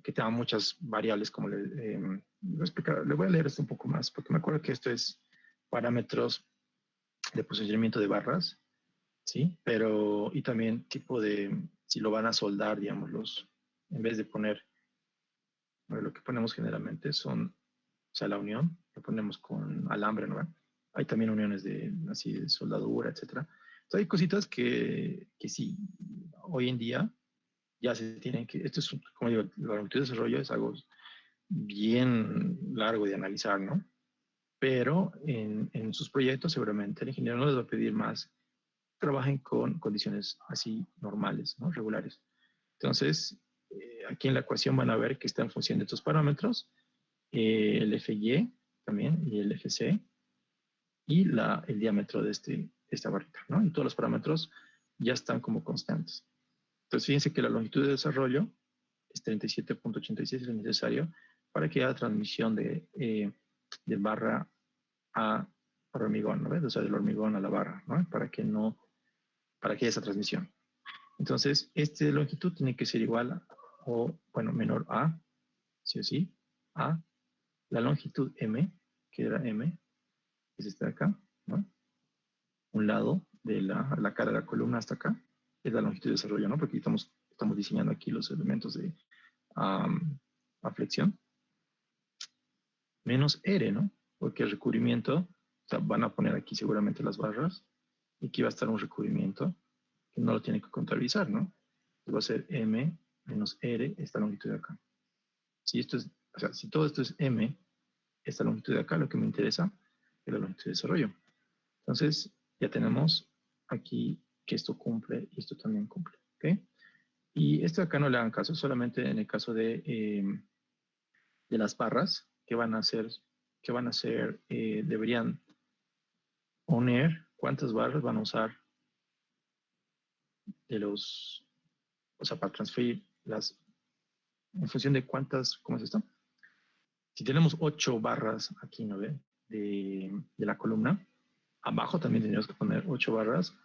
que tengan muchas variables, como le voy a leer esto un poco más, porque me acuerdo que esto es parámetros de posicionamiento de barras, ¿sí? Pero, y también tipo de, si lo van a soldar, digamos, en vez de poner, lo que ponemos generalmente son, o sea, la unión, lo ponemos con alambre, ¿no? Hay también uniones así, de soldadura, etcétera. Entonces, hay cositas que sí, hoy en día ya se tienen que, esto es, como digo, la longitud de desarrollo es algo bien largo de analizar, ¿no? Pero en sus proyectos seguramente el ingeniero no les va a pedir más, trabajen con condiciones así normales, ¿no? Regulares. Entonces, aquí en la ecuación van a ver que está en función de estos parámetros, el FY también y el FC y el diámetro de esta barrita, ¿no? Y todos los parámetros ya están como constantes. Entonces, fíjense que la longitud de desarrollo es 37.86, es necesario para que haya transmisión de barra a hormigón, ¿no ves? O sea, del hormigón a la barra, ¿no? Para que haya esa transmisión. Entonces, esta longitud tiene que ser igual o, bueno, menor a, sí o sí, a la longitud M, que era M, que es esta de acá, ¿no? Un lado de la cara de la columna hasta acá, es la longitud de desarrollo, ¿no? Porque estamos diseñando aquí los elementos de flexión, menos R, ¿no? Porque el recubrimiento, o sea, van a poner aquí seguramente las barras, y aquí va a estar un recubrimiento que no lo tiene que contabilizar, ¿no? Va a ser M menos R, esta longitud de acá. Si esto es, o sea, si todo esto es M, esta longitud de acá, lo que me interesa es la longitud de desarrollo. Entonces, ya tenemos aquí que esto cumple y esto también cumple, ¿ok? Y esto acá no le hagan caso, solamente en el caso de las barras que van a hacer, deberían poner cuántas barras van a usar o sea, para transferir en función de cuántas, ¿cómo es esto? Si tenemos 8 barras aquí, ¿no ve? De la columna, abajo también tenemos que poner 8 barras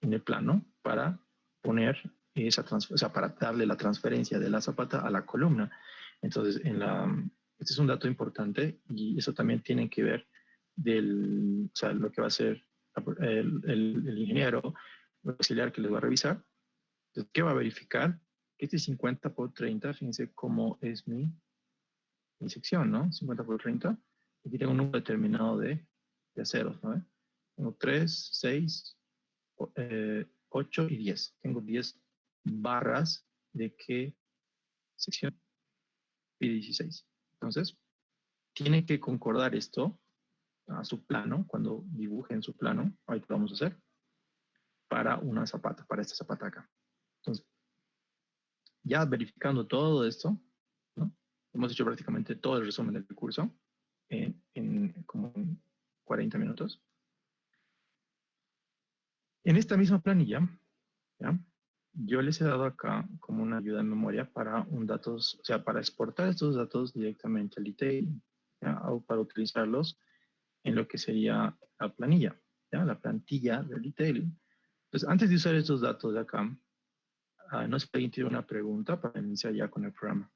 en el plano para poner o sea, para darle la transferencia de la zapata a la columna. Entonces, este es un dato importante y eso también tiene que ver o sea, lo que va a hacer el ingeniero, el auxiliar que les va a revisar. Entonces, ¿qué va a verificar? Que este 50 por 30, fíjense cómo es mi sección, ¿no? 50 por 30. Aquí tengo un número determinado de aceros, ¿no? Tengo 3, 6, 8 y 10. Tengo 10 barras de qué sección y 16. Entonces, tiene que concordar esto a su plano, cuando dibujen su plano, ahorita lo vamos a hacer, para una zapata, para esta zapata acá. Entonces, ya verificando todo esto, ¿no? Hemos hecho prácticamente todo el resumen del curso en como 40 minutos. En esta misma planilla, ¿ya? Yo les he dado acá como una ayuda en memoria para datos, o sea, para exportar estos datos directamente al detailing, ¿ya? O para utilizarlos en lo que sería la planilla, ¿ya? La plantilla del detailing. Entonces, antes de usar estos datos de acá, no sé si alguien tiene una pregunta para iniciar ya con el programa.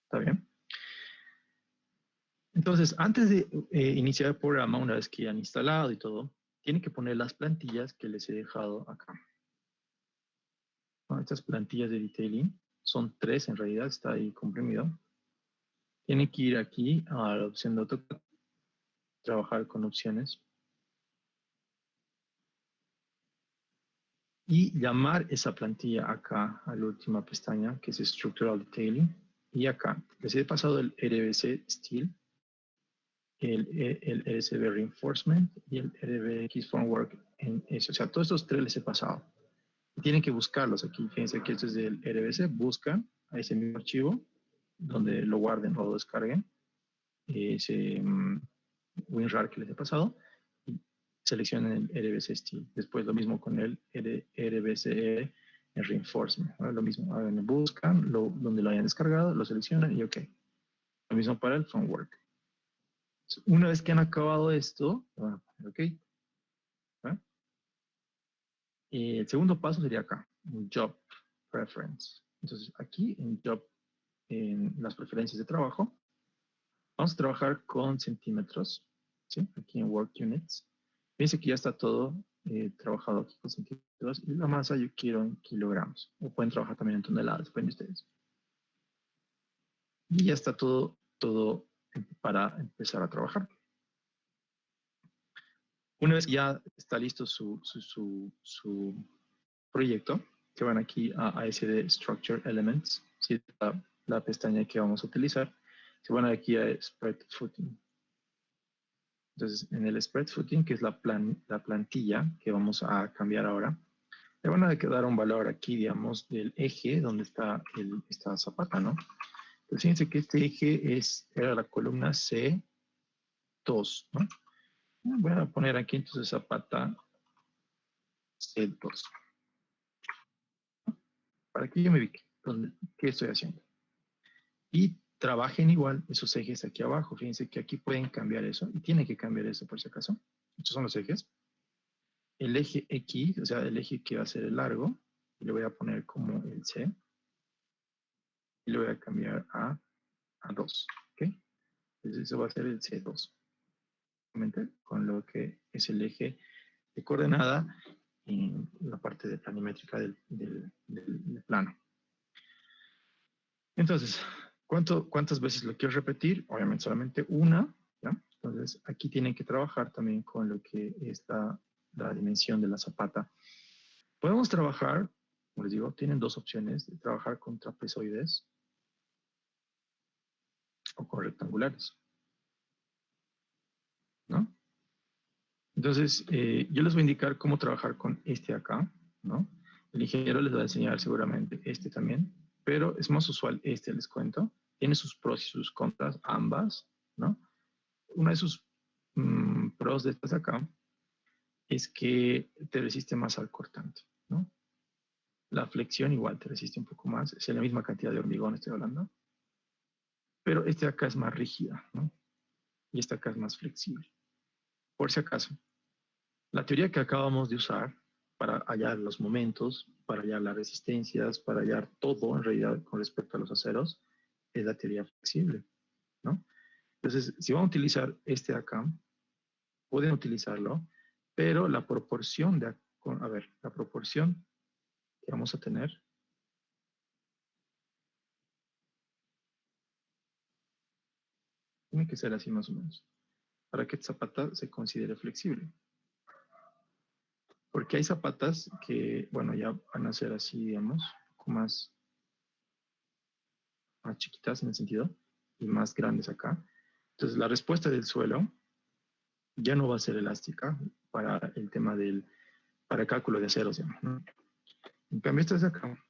¿Está bien? Entonces, antes de iniciar el programa, una vez que ya han instalado y todo, tienen que poner las plantillas que les he dejado acá. ¿No? Estas plantillas de detailing son 3 en realidad, está ahí comprimido. Tienen que ir aquí a la opción de AutoCAD, trabajar con opciones y llamar esa plantilla acá a la última pestaña, que es Structural Detailing. Y acá les he pasado el RBC Steel, el RCB Reinforcement y el RBX Formwork en eso. O sea, todos estos 3 les he pasado. Tienen que buscarlos aquí. Fíjense que esto es del RBC. Buscan a ese mismo archivo donde lo guarden o lo descarguen. Ese WinRAR que les he pasado. Y seleccionen el RBC Steel. Después lo mismo con el RBC Reinforcement. ¿No? Lo mismo. Buscan donde lo hayan descargado, lo seleccionan y OK. Lo mismo para el Formwork. Una vez que han acabado esto, van a poner OK. ¿Eh? El segundo paso sería acá, en Job Preference. Entonces, aquí en Job, en las preferencias de trabajo, vamos a trabajar con centímetros, ¿sí? Aquí en Work Units. Fíjense que ya está todo trabajado aquí con centímetros y la masa yo quiero en kilogramos. O pueden trabajar también en toneladas, depende de ustedes. Y ya está todo para empezar a trabajar. Una vez que ya está listo su proyecto, que van aquí a ASD Structure Elements, ¿sí? la pestaña que vamos a utilizar, se van aquí a Spread Footing. Entonces, en el Spread Footing, que es la plantilla que vamos a cambiar ahora, le van a dar un valor aquí, digamos, del eje donde está esta zapata, ¿no? Entonces, fíjense que este eje era la columna C2, ¿no? Voy a poner aquí entonces zapata C2. Para que yo me ubique, ¿qué estoy haciendo? Y trabajen igual esos ejes aquí abajo. Fíjense que aquí pueden cambiar eso y tienen que cambiar eso por si acaso. Estos son los ejes. El eje X, o sea, el eje que va a ser el largo, le voy a poner como el C y le voy a cambiar a 2. ¿Ok? Entonces eso va a ser el C2. Con lo que es el eje de coordenada en la parte de planimétrica del plano. Entonces, ¿cuántas veces lo quiero repetir? Obviamente solamente una, ¿ya? Entonces, aquí tienen que trabajar también con lo que está la dimensión de la zapata. Podemos trabajar, como les digo, tienen 2 opciones, de trabajar con trapezoides o con rectangulares, ¿no? Entonces, yo les voy a indicar cómo trabajar con este acá, ¿no? El ingeniero les va a enseñar seguramente este también, pero es más usual este, les cuento. Tiene sus pros y sus contras, ambas, ¿no? Uno de sus pros de estas acá es que te resiste más al cortante, ¿no? La flexión igual te resiste un poco más, es la misma cantidad de hormigón estoy hablando, pero este acá es más rígida, ¿no? Y esta acá es más flexible. Por si acaso, la teoría que acabamos de usar para hallar los momentos, para hallar las resistencias, para hallar todo en realidad con respecto a los aceros, es la teoría flexible, ¿no? Entonces, si van a utilizar este de acá, pueden utilizarlo, pero la proporción la proporción que vamos a tener tiene que ser así más o menos, para que esta zapata se considere flexible. Porque hay zapatas que, bueno, ya van a ser así, digamos, un poco más chiquitas en el sentido, y más grandes acá. Entonces, la respuesta del suelo ya no va a ser elástica para el tema para el cálculo de aceros, digamos, ¿no? En cambio, esta es acá.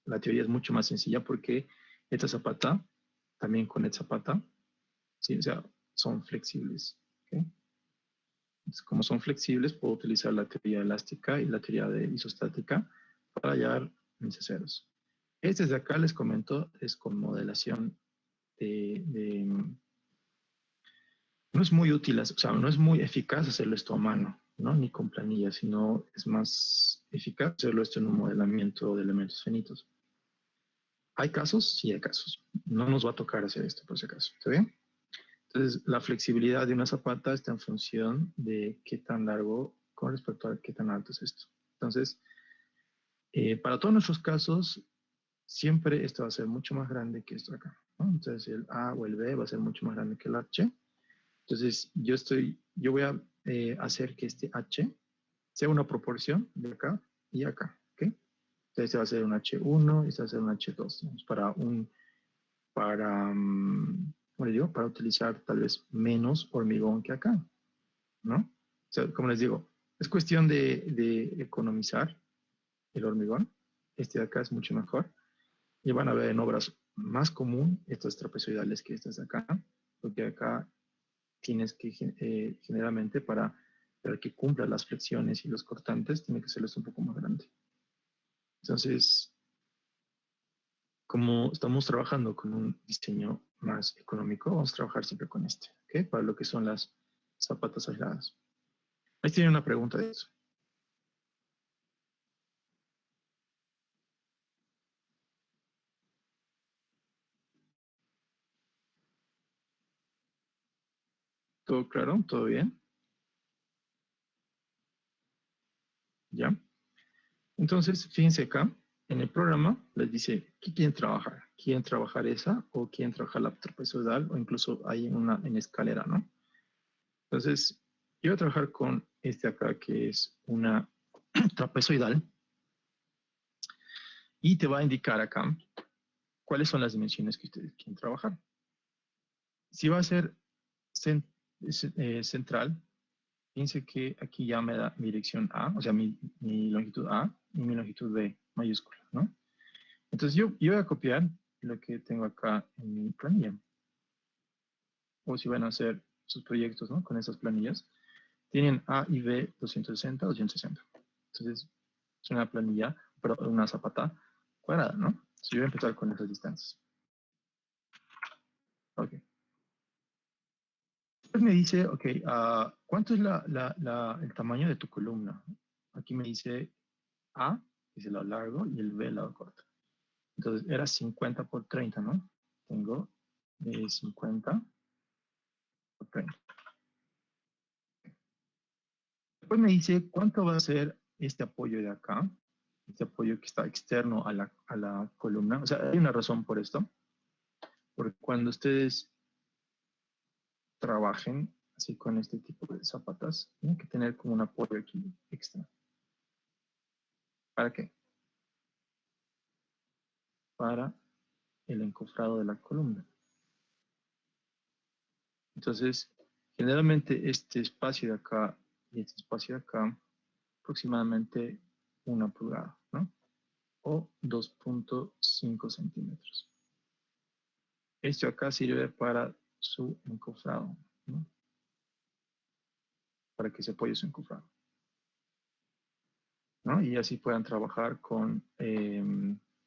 la teoría es mucho más sencilla porque esta zapata, también con esta zapata, ¿sí? O sea, son flexibles. ¿Okay? Entonces, como son flexibles, puedo utilizar la teoría elástica y la teoría de isostática para hallar mis ceros. Este de acá, les comento, es con modelación no es muy útil, o sea, no es muy eficaz hacerlo esto a mano, ¿no? Ni con planillas, sino es más eficaz hacerlo esto en un modelamiento de elementos finitos. ¿Hay casos? Sí, hay casos. No nos va a tocar hacer esto, por si acaso. ¿Está bien? Entonces, la flexibilidad de una zapata está en función de qué tan largo con respecto a qué tan alto es esto. Entonces, para todos nuestros casos, siempre esto va a ser mucho más grande que esto acá, ¿no? Entonces, el A o el B va a ser mucho más grande que el H. Entonces, yo voy a hacer que este H sea una proporción de acá y acá, ¿ok? Entonces, este va a ser un H1 y este va a ser un H2, ¿no? ¿Cómo le digo? Para utilizar tal vez menos hormigón que acá, ¿no? O sea, como les digo, es cuestión de economizar el hormigón. Este de acá es mucho mejor. Y van a ver en obras más común estos trapezoidales que estas de acá, porque acá tienes que generalmente para que cumpla las flexiones y los cortantes, tiene que ser esto un poco más grande. Entonces, como estamos trabajando con un diseño más económico, vamos a trabajar siempre con este, ¿ok? Para lo que son las zapatas aisladas. Ahí tiene una pregunta de eso. ¿Todo claro? ¿Todo bien? ¿Ya? Entonces, fíjense acá, en el programa les dice, ¿qué quieren trabajar? ¿Quieren trabajar esa o quieren trabajar la trapezoidal o incluso hay en escalera, ¿no? Entonces, yo voy a trabajar con este acá que es una trapezoidal y te va a indicar acá cuáles son las dimensiones que ustedes quieren trabajar. Si va a ser central, fíjense que aquí ya me da mi dirección A, o sea, mi longitud A y mi longitud B mayúscula, ¿no? Entonces yo voy a copiar lo que tengo acá en mi planilla. O si van a hacer sus proyectos, ¿no? Con esas planillas. Tienen A y B 260, 260. Entonces es una planilla, pero una zapata cuadrada, ¿no? Entonces yo voy a empezar con esas distancias. Ok. Después me dice, ok, ¿cuánto es el tamaño de tu columna? Aquí me dice A, que es el lado largo, y el B, el lado corto. Entonces era 50 por 30, ¿no? Tengo 50 por 30. Después me dice cuánto va a ser este apoyo de acá, este apoyo que está externo a la columna. O sea, hay una razón por esto, porque cuando ustedes trabajen así con este tipo de zapatas, tienen que tener como un apoyo aquí extra. ¿Para qué? Para el encofrado de la columna. Entonces, generalmente este espacio de acá y este espacio de acá, aproximadamente 1 pulgada, ¿no? O 2.5 centímetros. Esto acá sirve para su encofrado, ¿no? Para que se apoye su encofrado, ¿no? Y así puedan trabajar con,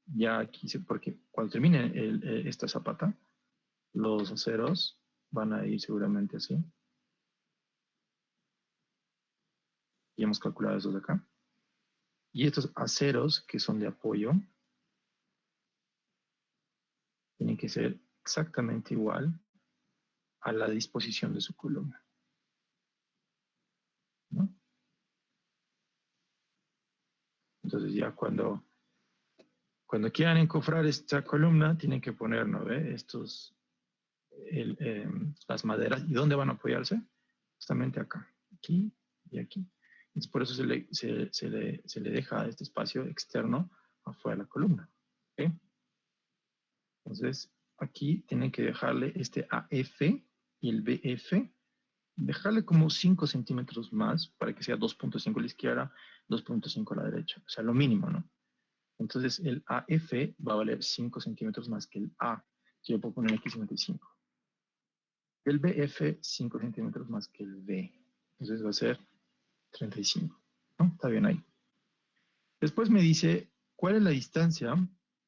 ya aquí, porque cuando termine esta zapata, los aceros van a ir seguramente así. Y hemos calculado eso de acá. Y estos aceros que son de apoyo tienen que ser exactamente igual a la disposición de su columna, ¿no? Entonces ya cuando quieran encofrar esta columna, tienen que poner, ¿no ve? Las maderas. ¿Y dónde van a apoyarse? Justamente acá, aquí y aquí. Entonces, por eso se le deja este espacio externo afuera de la columna. ¿Okay? Entonces, aquí tienen que dejarle este AF y el BF, dejarle como 5 centímetros más para que sea 2.5 a la izquierda, 2.5 a la derecha. O sea, lo mínimo, ¿no? Entonces el AF va a valer 5 centímetros más que el A. Yo puedo poner aquí 55. El BF 5 centímetros más que el B. Entonces va a ser 35. ¿No? Está bien ahí. Después me dice, ¿cuál es la distancia?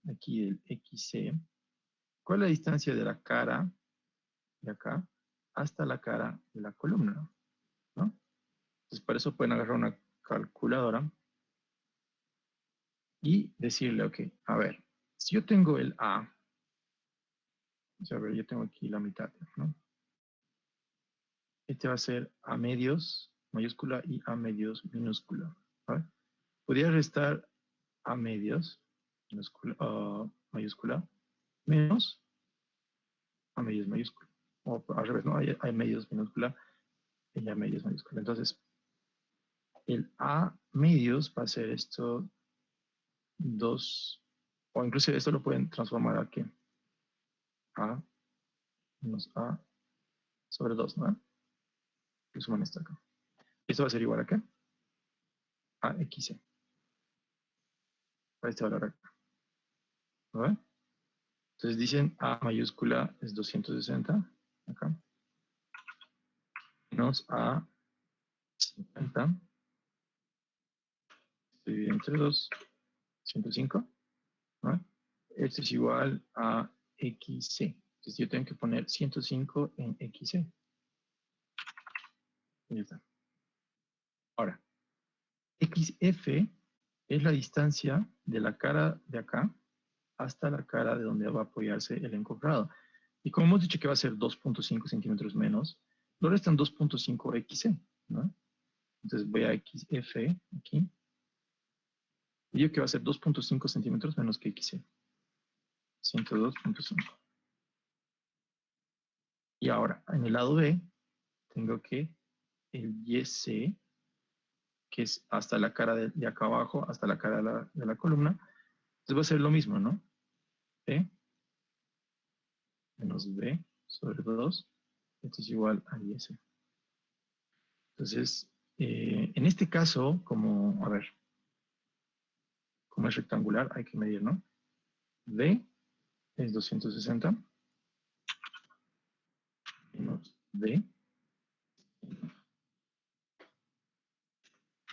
Aquí el XC. ¿Cuál es la distancia de la cara de acá hasta la cara de la columna? ¿No? Entonces para eso pueden agarrar una calculadora y decirle, ok, a ver, si yo tengo el A, a ver, yo tengo aquí la mitad, ¿no? Este va a ser A medios mayúscula y A medios minúscula. ¿Vale? Podría restar A medios minúscula, mayúscula menos A medios mayúscula. O al revés, ¿no? Hay medios minúscula y A medios mayúscula. Entonces, el A medios va a ser esto 2, o incluso esto lo pueden transformar a ¿qué? A menos A sobre 2, ¿no? Que suman esto acá. Esto va a ser igual a ¿qué? A XC. Para este valor acá. ¿Vale? Entonces dicen A mayúscula es 260, acá, menos A 50, se divide entre 2, 105, ¿vale? Esto es igual a XC. Entonces yo tengo que poner 105 en XC. Y ya está. Ahora, XF es la distancia de la cara de acá hasta la cara de donde va a apoyarse el encofrado. Y como hemos dicho que va a ser 2.5 centímetros menos, lo restan 2.5 XC, ¿no? Entonces voy a XF aquí. Y digo que va a ser 2.5 centímetros menos que XC. 102.5. Y ahora, en el lado B, tengo que el YC, que es hasta la cara de acá abajo, hasta la cara de la columna, entonces va a ser lo mismo, ¿no? P menos B sobre 2, esto es igual a YC. Entonces, en este caso, como, a ver, como es rectangular, hay que medir, ¿no? D es 260 menos D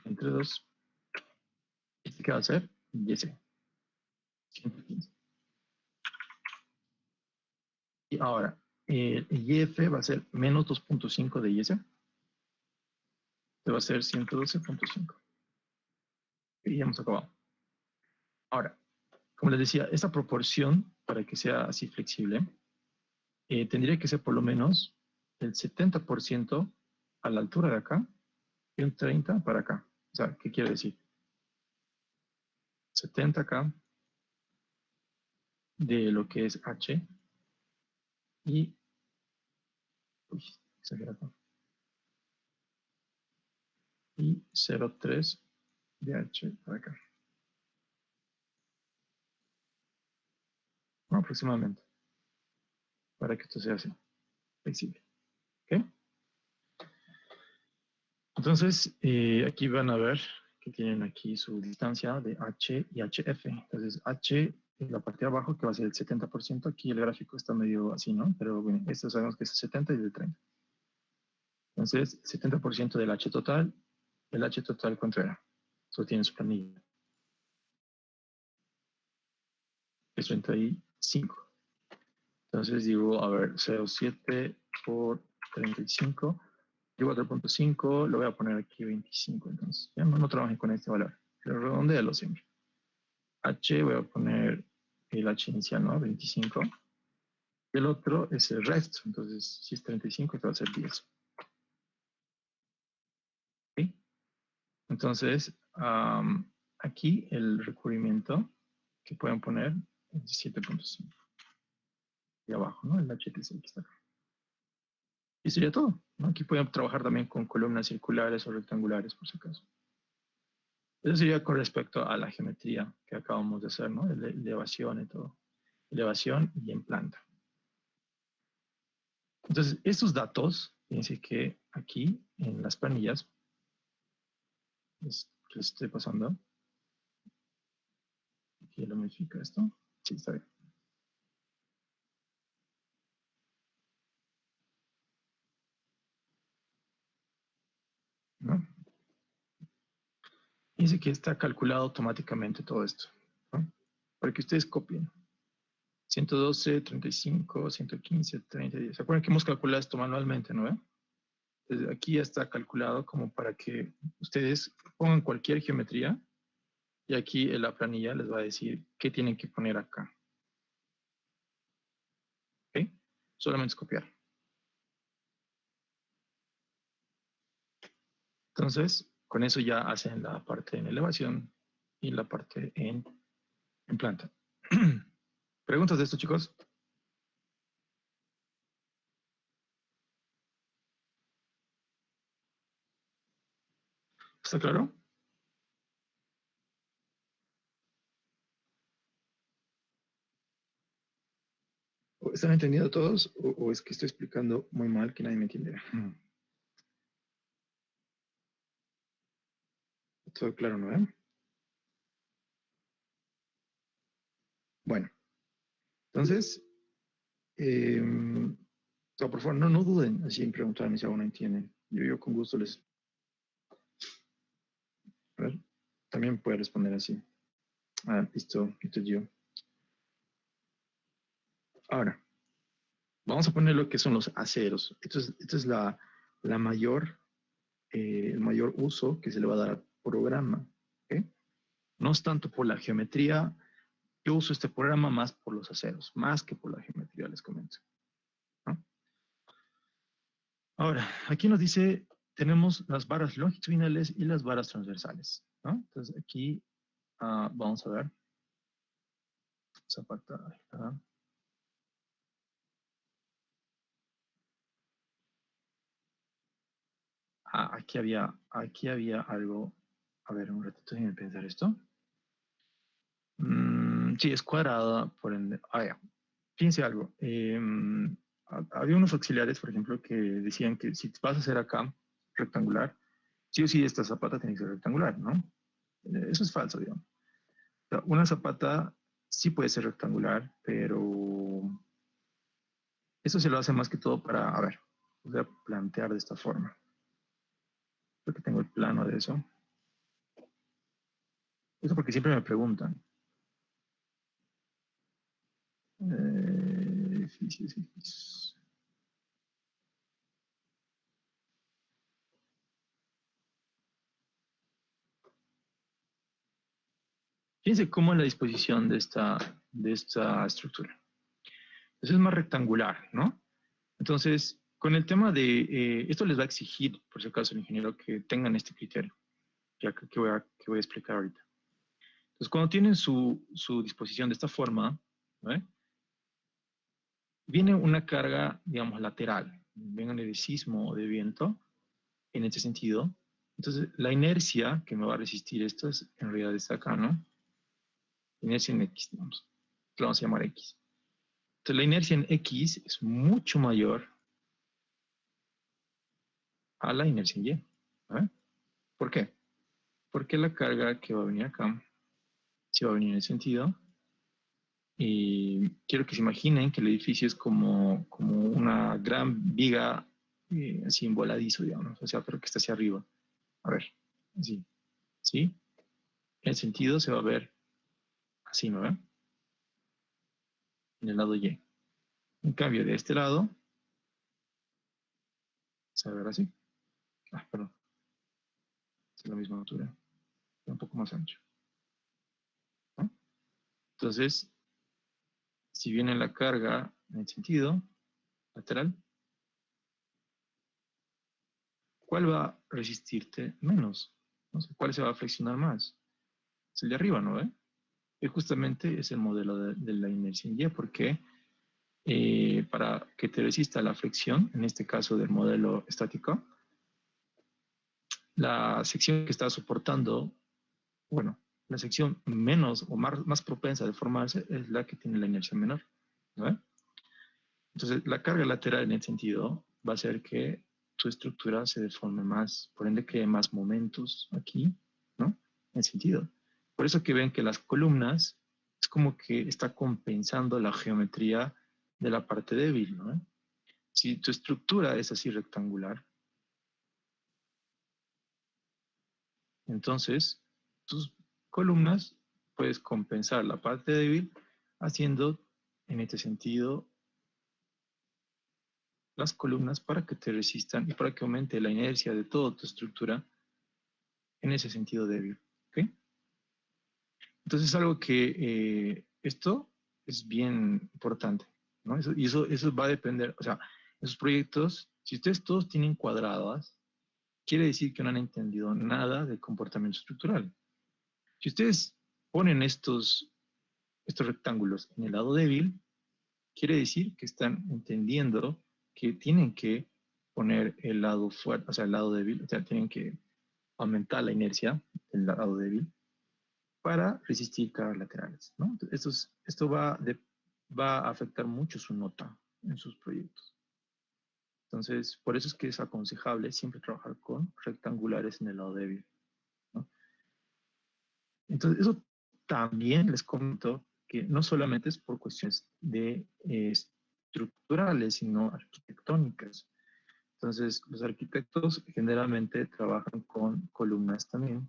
entre 2. ¿Este qué va a ser? YC. 115. Y ahora, el YF va a ser menos 2.5 de YS. Este va a ser 112.5. Y ya hemos acabado. Ahora, como les decía, esta proporción, para que sea así flexible, tendría que ser por lo menos el 70% a la altura de acá y un 30 para acá. O sea, ¿qué quiere decir? 70 acá de lo que es H y, uy, exagerado, y 0,3 de H para acá. No, aproximadamente, para que esto sea así, flexible. ¿Ok? Entonces, aquí van a ver que tienen aquí su distancia de H y HF. Entonces, H en la parte de abajo, que va a ser el 70%. Aquí el gráfico está medio así, ¿no? Pero bueno, esto sabemos que es el 70 y el 30. Entonces, 70% del H total. ¿El H total cuánto era? Eso tiene su planilla. Es 35. Entonces digo, a ver, 0,7 por 35. Digo 4.5, lo voy a poner aquí 25. Entonces, ya no trabajen con este valor. Pero redondéalo siempre. H, voy a poner el H inicial, ¿no? 25. Y el otro es el resto. Entonces, si es 35, esto va a ser 10. ¿Ok? Entonces, aquí el recubrimiento que pueden poner es 7.5. Y abajo, ¿no? El HTC que está acá. Y sería todo, ¿no? Aquí pueden trabajar también con columnas circulares o rectangulares, por si acaso. Eso sería con respecto a la geometría que acabamos de hacer, ¿no? Elevación y todo. Elevación y en planta. Entonces, estos datos, fíjense que aquí en las planillas, les estoy pasando, Aquí lo modifica esto. Sí, está bien. ¿No? Dice que está calculado automáticamente todo esto, ¿no? Para que ustedes copien. 112, 35, 115, 30. ¿Se acuerdan que hemos calculado esto manualmente, no? Entonces, aquí ya está calculado como para que ustedes pongan cualquier geometría y aquí en la planilla les va a decir qué tienen que poner acá. ¿Ok? Solamente es copiar. Entonces, con eso ya hacen la parte en elevación y la parte en planta. ¿Preguntas de esto, chicos? ¿Está claro? ¿Están entendiendo todos o es que estoy explicando muy mal que nadie me entiende? Todo claro, ¿no? Bueno, entonces, por favor, no duden así en preguntarme si aún no entienden. Yo con gusto les... A ver, también puede responder así. Ah, listo, yo. Ahora, vamos a poner lo que son los aceros. Esto es la mayor, el mayor uso que se le va a dar al programa. ¿Okay? No es tanto por la geometría. Yo uso este programa más por los aceros, más que por la geometría, les comento. ¿No? Ahora, aquí nos dice, tenemos las varas longitudinales y las varas transversales. ¿No? Entonces, aquí vamos a ver. Zapata, ahí está. Aquí había algo. A ver, un ratito, déjenme pensar esto. Sí, es cuadrada, por ende. Ya. Fíjense algo. Había unos auxiliares, por ejemplo, que decían que si vas a hacer acá rectangular, sí o sí esta zapata tiene que ser rectangular, ¿no? Eso es falso, digamos. O sea, una zapata sí puede ser rectangular, pero eso se lo hace más que todo para, a ver, voy a plantear de esta forma. Creo que tengo el plano de eso. Eso porque siempre me preguntan. Edificios. Fíjense cómo es la disposición de esta estructura. Eso es más rectangular, ¿no? Entonces, con el tema de, esto les va a exigir, por si acaso, el ingeniero, que tengan este criterio, ya que voy a explicar ahorita. Entonces, cuando tienen su disposición de esta forma, ¿no? Viene una carga, digamos, lateral, venga de sismo o de viento, en este sentido. Entonces, la inercia que me va a resistir esto es, en realidad está acá, ¿no? Inercia en X, digamos. Lo vamos a llamar X. Entonces, la inercia en X es mucho mayor a la inercia en Y. ¿Eh? ¿Por qué? Porque la carga que va a venir acá, si va a venir en el sentido, y quiero que se imaginen que el edificio es como una gran viga así en voladizo, digamos, o sea, pero que está hacia arriba. A ver, así, ¿sí? El sentido se va a ver así, ¿no ve? En el lado Y. En cambio, de este lado, se va a ver así. Perdón, es la misma altura, un poco más ancho, ¿no? Entonces, si viene la carga en el sentido lateral, ¿cuál va a resistirte menos? No sé, ¿cuál se va a flexionar más? Es el de arriba, ¿no ve? Y justamente es el modelo de la inercia en Y, porque para que te resista la flexión, en este caso del modelo estático, la sección que está soportando, bueno, la sección menos o más propensa de formarse es la que tiene la inercia menor, ¿no? Entonces, la carga lateral en el sentido va a hacer que tu estructura se deforme más, por ende cree más momentos aquí, ¿no? En el sentido. Por eso que ven que las columnas es como que está compensando la geometría de la parte débil, ¿no? Si tu estructura es así rectangular, entonces tus columnas puedes compensar la parte débil haciendo, en este sentido, las columnas para que te resistan y para que aumente la inercia de toda tu estructura en ese sentido débil. ¿Ok? Entonces es algo que esto es bien importante, ¿no? Eso va a depender, o sea, esos proyectos, si ustedes todos tienen cuadradas, quiere decir que no han entendido nada del comportamiento estructural. Si ustedes ponen estos rectángulos en el lado débil, quiere decir que están entendiendo que tienen que poner el lado fuerte, o sea, el lado débil, o sea, tienen que aumentar la inercia del lado débil para resistir cargas laterales, ¿no? Esto va a afectar mucho su nota en sus proyectos. Entonces, por eso es que es aconsejable siempre trabajar con rectangulares en el lado débil, ¿no? Entonces, eso también les comento que no solamente es por cuestiones de estructurales, sino arquitectónicas. Entonces, los arquitectos generalmente trabajan con columnas también,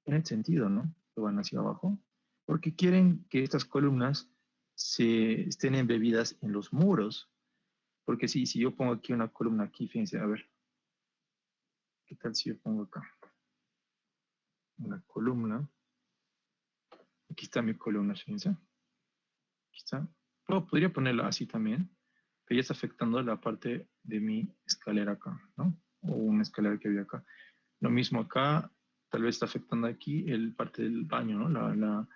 en el sentido, ¿no? Que van hacia abajo, porque quieren que estas columnas estén embebidas en los muros, porque si yo pongo aquí una columna aquí, fíjense, a ver, ¿qué tal si yo pongo acá una columna? Aquí está mi columna, fíjense, aquí está. Podría ponerla así también, pero ya está afectando la parte de mi escalera acá, ¿no? O una escalera que había acá. Lo mismo acá, tal vez está afectando aquí el parte del baño, ¿no?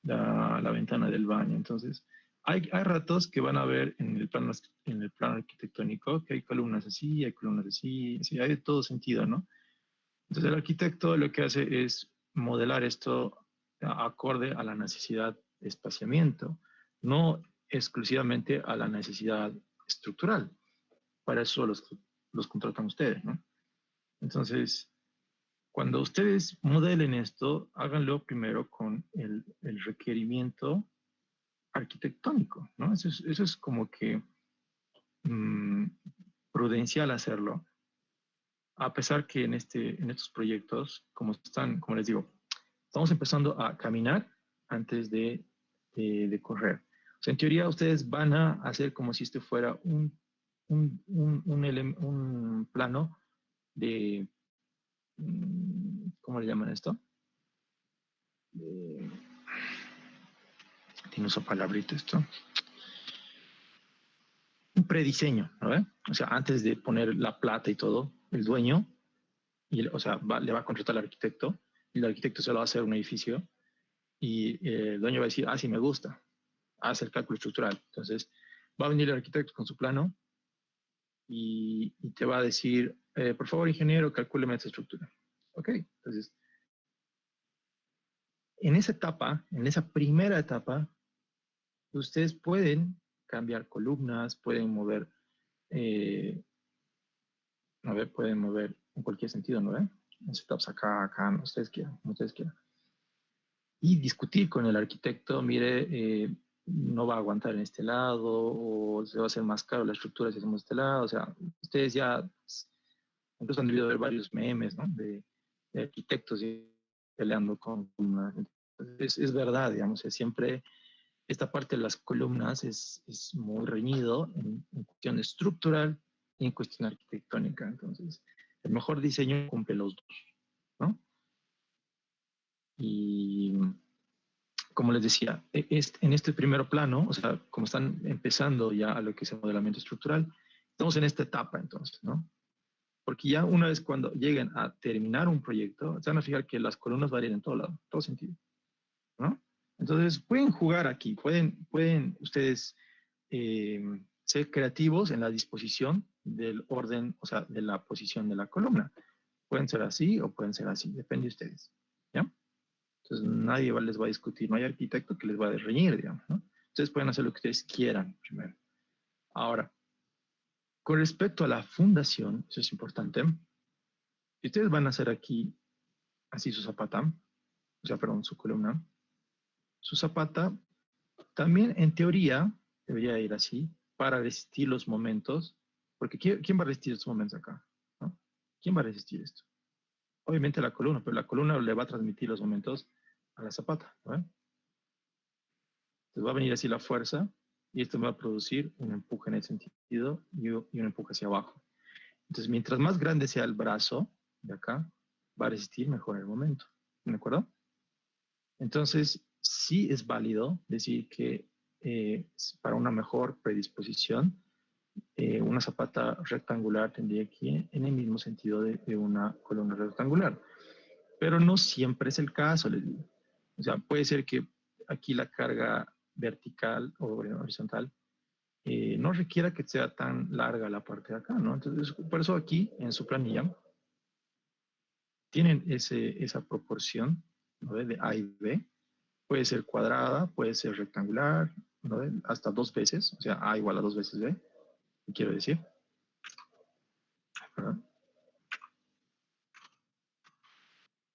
La ventana del baño. Entonces, hay ratos que van a ver en el plano arquitectónico que hay columnas así, hay columnas así, hay de todo sentido, ¿no? Entonces, el arquitecto lo que hace es modelar esto acorde a la necesidad de espaciamiento, no exclusivamente a la necesidad estructural. Para eso los contratan ustedes, ¿no? Entonces, cuando ustedes modelen esto, háganlo primero con el requerimiento arquitectónico, ¿no? Eso es como que mmm, prudencial hacerlo, a pesar que en estos proyectos, como les digo, estamos empezando a caminar antes de correr. O sea, en teoría ustedes van a hacer como si este fuera un plano de, ¿cómo le llaman esto? Tiene esa palabrita esto. Un prediseño, ¿no? O sea, antes de poner la plata y todo, el dueño, o sea, le va a contratar al arquitecto, y el arquitecto se lo va a hacer un edificio, y el dueño va a decir, sí me gusta, hace el cálculo estructural. Entonces, va a venir el arquitecto con su plano, y te va a decir, por favor, ingeniero, calcúleme esta estructura. Ok, entonces, en esa etapa, en esa primera etapa, ustedes pueden cambiar columnas, pueden mover eh, a ver, pueden mover en cualquier sentido, ¿no ve? Setups acá, acá, no ustedes quieran, como ustedes quieran. Y discutir con el arquitecto, mire, no va a aguantar en este lado, o se va a hacer más caro la estructura si hacemos este lado. O sea, ustedes ya, incluso han debido ver varios memes, ¿no? De arquitectos peleando con columnas. Es verdad, digamos, es siempre esta parte de las columnas es muy reñido en cuestión estructural y en cuestión arquitectónica. Entonces, el mejor diseño cumple los dos, ¿no? Y como les decía, en este primer plano, o sea, como están empezando ya a lo que es el modelamiento estructural, estamos en esta etapa entonces, ¿no? Porque ya una vez cuando lleguen a terminar un proyecto, se van a fijar que las columnas varían en todo lado, en todo sentido, ¿no? Entonces, pueden jugar aquí, pueden ustedes ser creativos en la disposición del orden, o sea, de la posición de la columna. Pueden ser así o pueden ser así, depende de ustedes, ¿ya? Entonces, nadie les va a discutir, no hay arquitecto que les va a reñir, digamos, ¿no? Ustedes pueden hacer lo que ustedes quieran primero. Ahora, con respecto a la fundación, eso es importante, si ustedes van a hacer aquí así su zapata, o sea, perdón, su columna, su zapata También en teoría debería ir así para resistir los momentos, porque ¿quién va a resistir estos momentos acá? ¿No? ¿Quién va a resistir esto? Obviamente la columna, pero la columna le va a transmitir los momentos a la zapata, ¿no? Entonces va a venir así la fuerza y esto va a producir un empuje en el sentido y un empuje hacia abajo. Entonces, mientras más grande sea el brazo de acá, va a resistir mejor el momento. ¿De acuerdo? Entonces, sí es válido decir que para una mejor predisposición, una zapata rectangular tendría que ir en el mismo sentido de una columna rectangular. Pero no siempre es el caso, les digo. O sea, puede ser que aquí la carga vertical o horizontal no requiera que sea tan larga la parte de acá, ¿no? Entonces, por eso aquí en su planilla tienen esa proporción, ¿no? De A y B. Puede ser cuadrada, puede ser rectangular, ¿no? Hasta 2 veces, o sea, A igual a 2 veces B, quiero decir. ¿Verdad?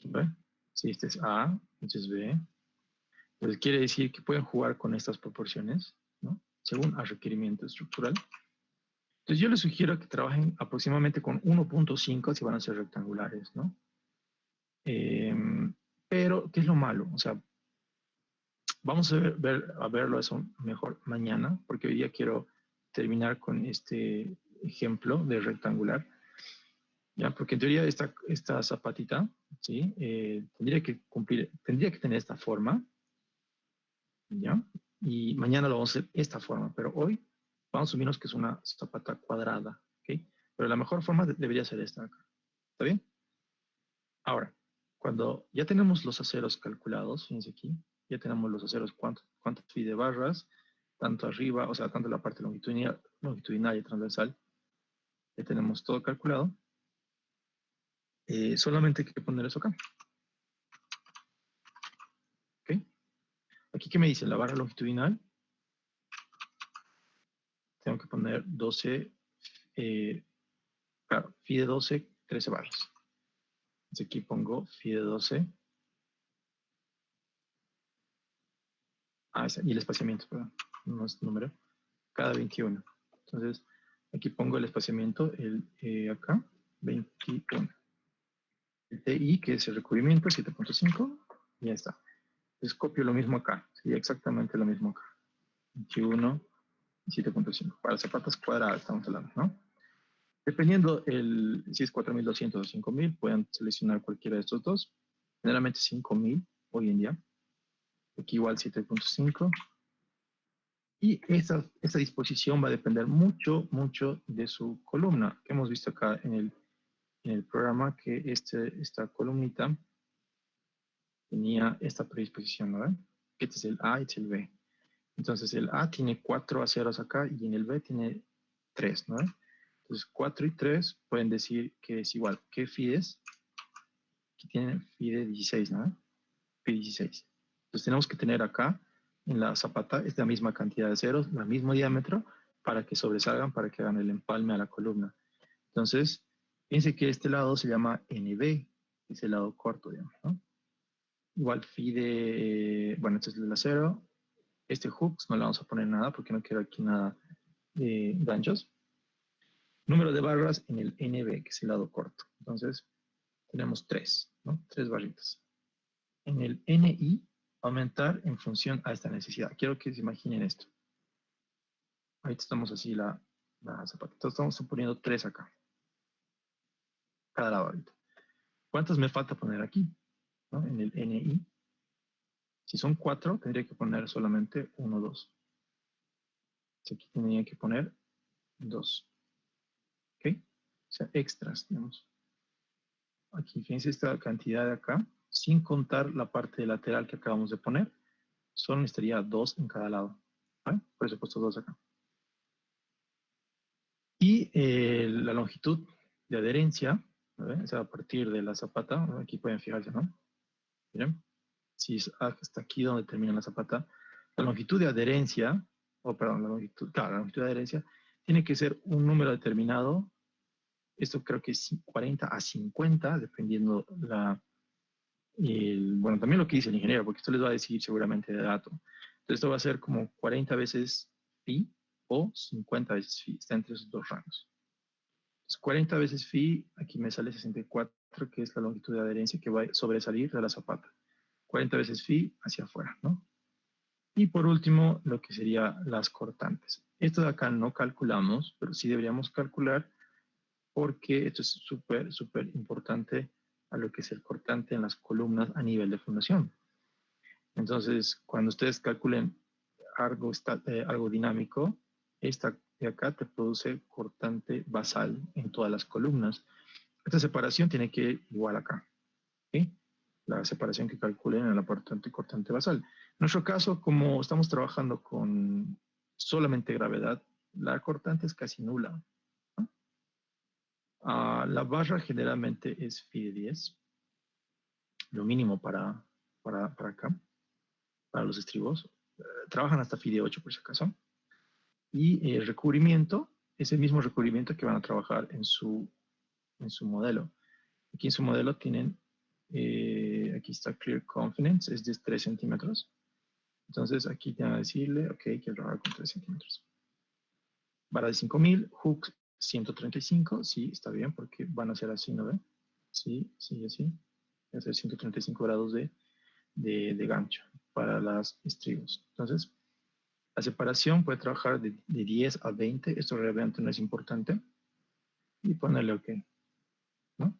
¿Ve? Si este es A, este es B. Entonces quiere decir que pueden jugar con estas proporciones, ¿no? Según a requerimiento estructural. Entonces yo les sugiero que trabajen aproximadamente con 1.5 si van a ser rectangulares, ¿no? Pero, ¿qué es lo malo? O sea, vamos a verlo eso mejor mañana, porque hoy día quiero terminar con este ejemplo de rectangular, ¿ya? Porque en teoría esta zapatita, ¿sí? Tendría que tener esta forma, ¿ya? Y mañana lo vamos a hacer esta forma, pero hoy vamos a asumirnos que es una zapata cuadrada, ¿ok? Pero la mejor forma debería ser esta acá, ¿está bien? Ahora, cuando ya tenemos los aceros calculados, fíjense aquí, ya tenemos los aceros, cuántos pide barras, tanto arriba, o sea, tanto la parte longitudinal y transversal, ya tenemos todo calculado. Solamente hay que poner eso acá. ¿Ok? Aquí, ¿qué me dice? La barra longitudinal, tengo que poner 12, claro, phi de 12, 13 barras. Entonces aquí pongo phi de 12. Y el espaciamiento, perdón, no es número, cada 21. Entonces, aquí pongo el espaciamiento, acá, 21. El TI, que es el recubrimiento, 7.5, y ya está. Entonces copio lo mismo acá, sería exactamente lo mismo acá. 21 y 7.5. Para zapatas cuadradas estamos hablando, ¿no? Dependiendo si es 4200 o 5000, pueden seleccionar cualquiera de estos dos. Generalmente 5000 hoy en día. Aquí igual 7.5. Y esa disposición va a depender mucho, mucho de su columna, que hemos visto acá en el programa, que esta columnita tenía esta predisposición, ¿no? Este es el A y este es el B. Entonces el A tiene 4 aceros acá y en el B tiene 3, ¿no? Entonces 4 y 3 pueden decir que es igual. ¿Qué phi es? Aquí tienen phi de 16, ¿no? Phi 16. Entonces tenemos que tener acá en la zapata esta misma cantidad de ceros, el mismo diámetro, para que sobresalgan, para que hagan el empalme a la columna. Entonces, fíjense que este lado se llama NB, es el lado corto, digamos, ¿no? Igual phi de, bueno, este es el acero. Este hooks no le vamos a poner nada porque no quiero aquí nada de ganchos. Número de barras en el NB, que es el lado corto. Entonces, tenemos 3, ¿no? 3 barritas. En el NI, aumentar en función a esta necesidad. Quiero que se imaginen esto. Ahorita estamos así la zapata. Entonces, estamos poniendo 3 acá. Cada lado ahorita. ¿Cuántas me falta poner aquí? ¿No? En el NI. Si son 4, tendría que poner solamente 1, 2. Aquí tendría que poner 2. ¿Ok? O sea, extras, digamos. Aquí, fíjense esta cantidad de acá, sin contar la parte lateral que acabamos de poner, solo necesitaría 2 en cada lado. ¿Vale? Por eso he puesto 2 acá. Y la longitud de adherencia, ¿vale? O sea, a partir de la zapata, ¿no? Aquí pueden fijarse, ¿no? Miren, si es hasta aquí donde termina la zapata, la longitud de adherencia, perdón, la longitud de adherencia tiene que ser un número determinado. Esto creo que es 40 a 50, dependiendo bueno, también lo que dice el ingeniero, porque esto les va a decir seguramente de dato. Esto va a ser como 40 veces phi o 50 veces phi. Está entre esos dos rangos. Entonces, 40 veces phi, aquí me sale 64, que es la longitud de adherencia que va a sobresalir de la zapata. 40 veces phi hacia afuera, ¿no? Y por último, lo que serían las cortantes. Esto de acá no calculamos, pero sí deberíamos calcular porque esto es súper, súper importante a lo que es el cortante en las columnas a nivel de fundación. Entonces, cuando ustedes calculen algo dinámico, esta de acá te produce cortante basal en todas las columnas. Esta separación tiene que ir igual acá. ¿Sí? La separación que calculen en la cortante basal. En nuestro caso, como estamos trabajando con solamente gravedad, la cortante es casi nula, ¿no? La barra generalmente es phi de 10, lo mínimo para acá, para los estribos. Trabajan hasta phi de 8 por si acaso. Y el recubrimiento es el mismo recubrimiento que van a trabajar en su modelo. Aquí en su modelo tienen, aquí está Clear Confidence, es de 3 centímetros. Entonces aquí te van a decirle, ok, quiero trabajar con 3 centímetros. Vara de 5000, hook 135, sí, está bien, porque van a ser así, ¿no ven? Sí, sí, así. Va a ser 135 grados de gancho para las estribos. Entonces, la separación puede trabajar de 10 a 20, esto realmente no es importante. Y ponerle ok, ¿no?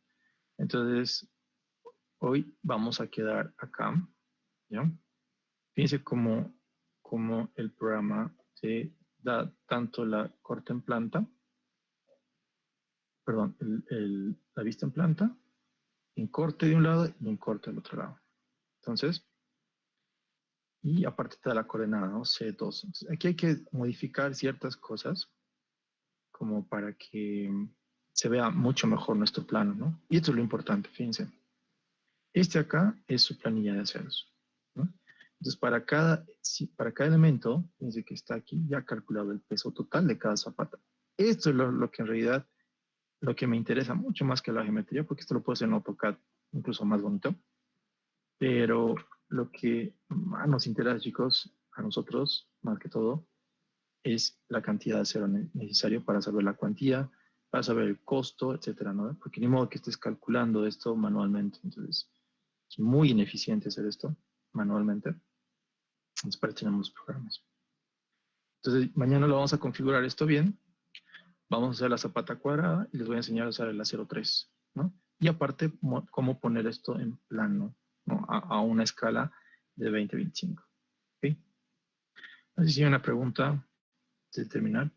Entonces, hoy vamos a quedar acá, ¿ya? Fíjense cómo el programa te da tanto la corte en planta, perdón, la vista en planta, en corte de un lado y en corte del otro lado. Entonces, y aparte te da la coordenada, ¿no? C2. Entonces, aquí hay que modificar ciertas cosas como para que se vea mucho mejor nuestro plano, ¿no? Y esto es lo importante, fíjense. Este acá es su planilla de aceros, ¿no? Entonces, para cada elemento, fíjense que está aquí ya calculado el peso total de cada zapata. Esto es lo que en realidad, lo que me interesa mucho más que la geometría, porque esto lo puedo hacer en AutoCAD incluso más bonito. Pero lo que más nos interesa, chicos, a nosotros, más que todo, es la cantidad de acero necesario para saber la cuantía, para saber el costo, etcétera, ¿no? Porque ni modo que estés calculando esto manualmente. Entonces, es muy ineficiente hacer esto manualmente. Entonces, para eso tenemos programas. Entonces, mañana lo vamos a configurar esto bien. Vamos a hacer la zapata cuadrada y les voy a enseñar a usar el acero 3, ¿no? Y aparte, cómo poner esto en plano, ¿no? A una escala de 20-25. ¿Ok? No sé si hay una pregunta de terminar.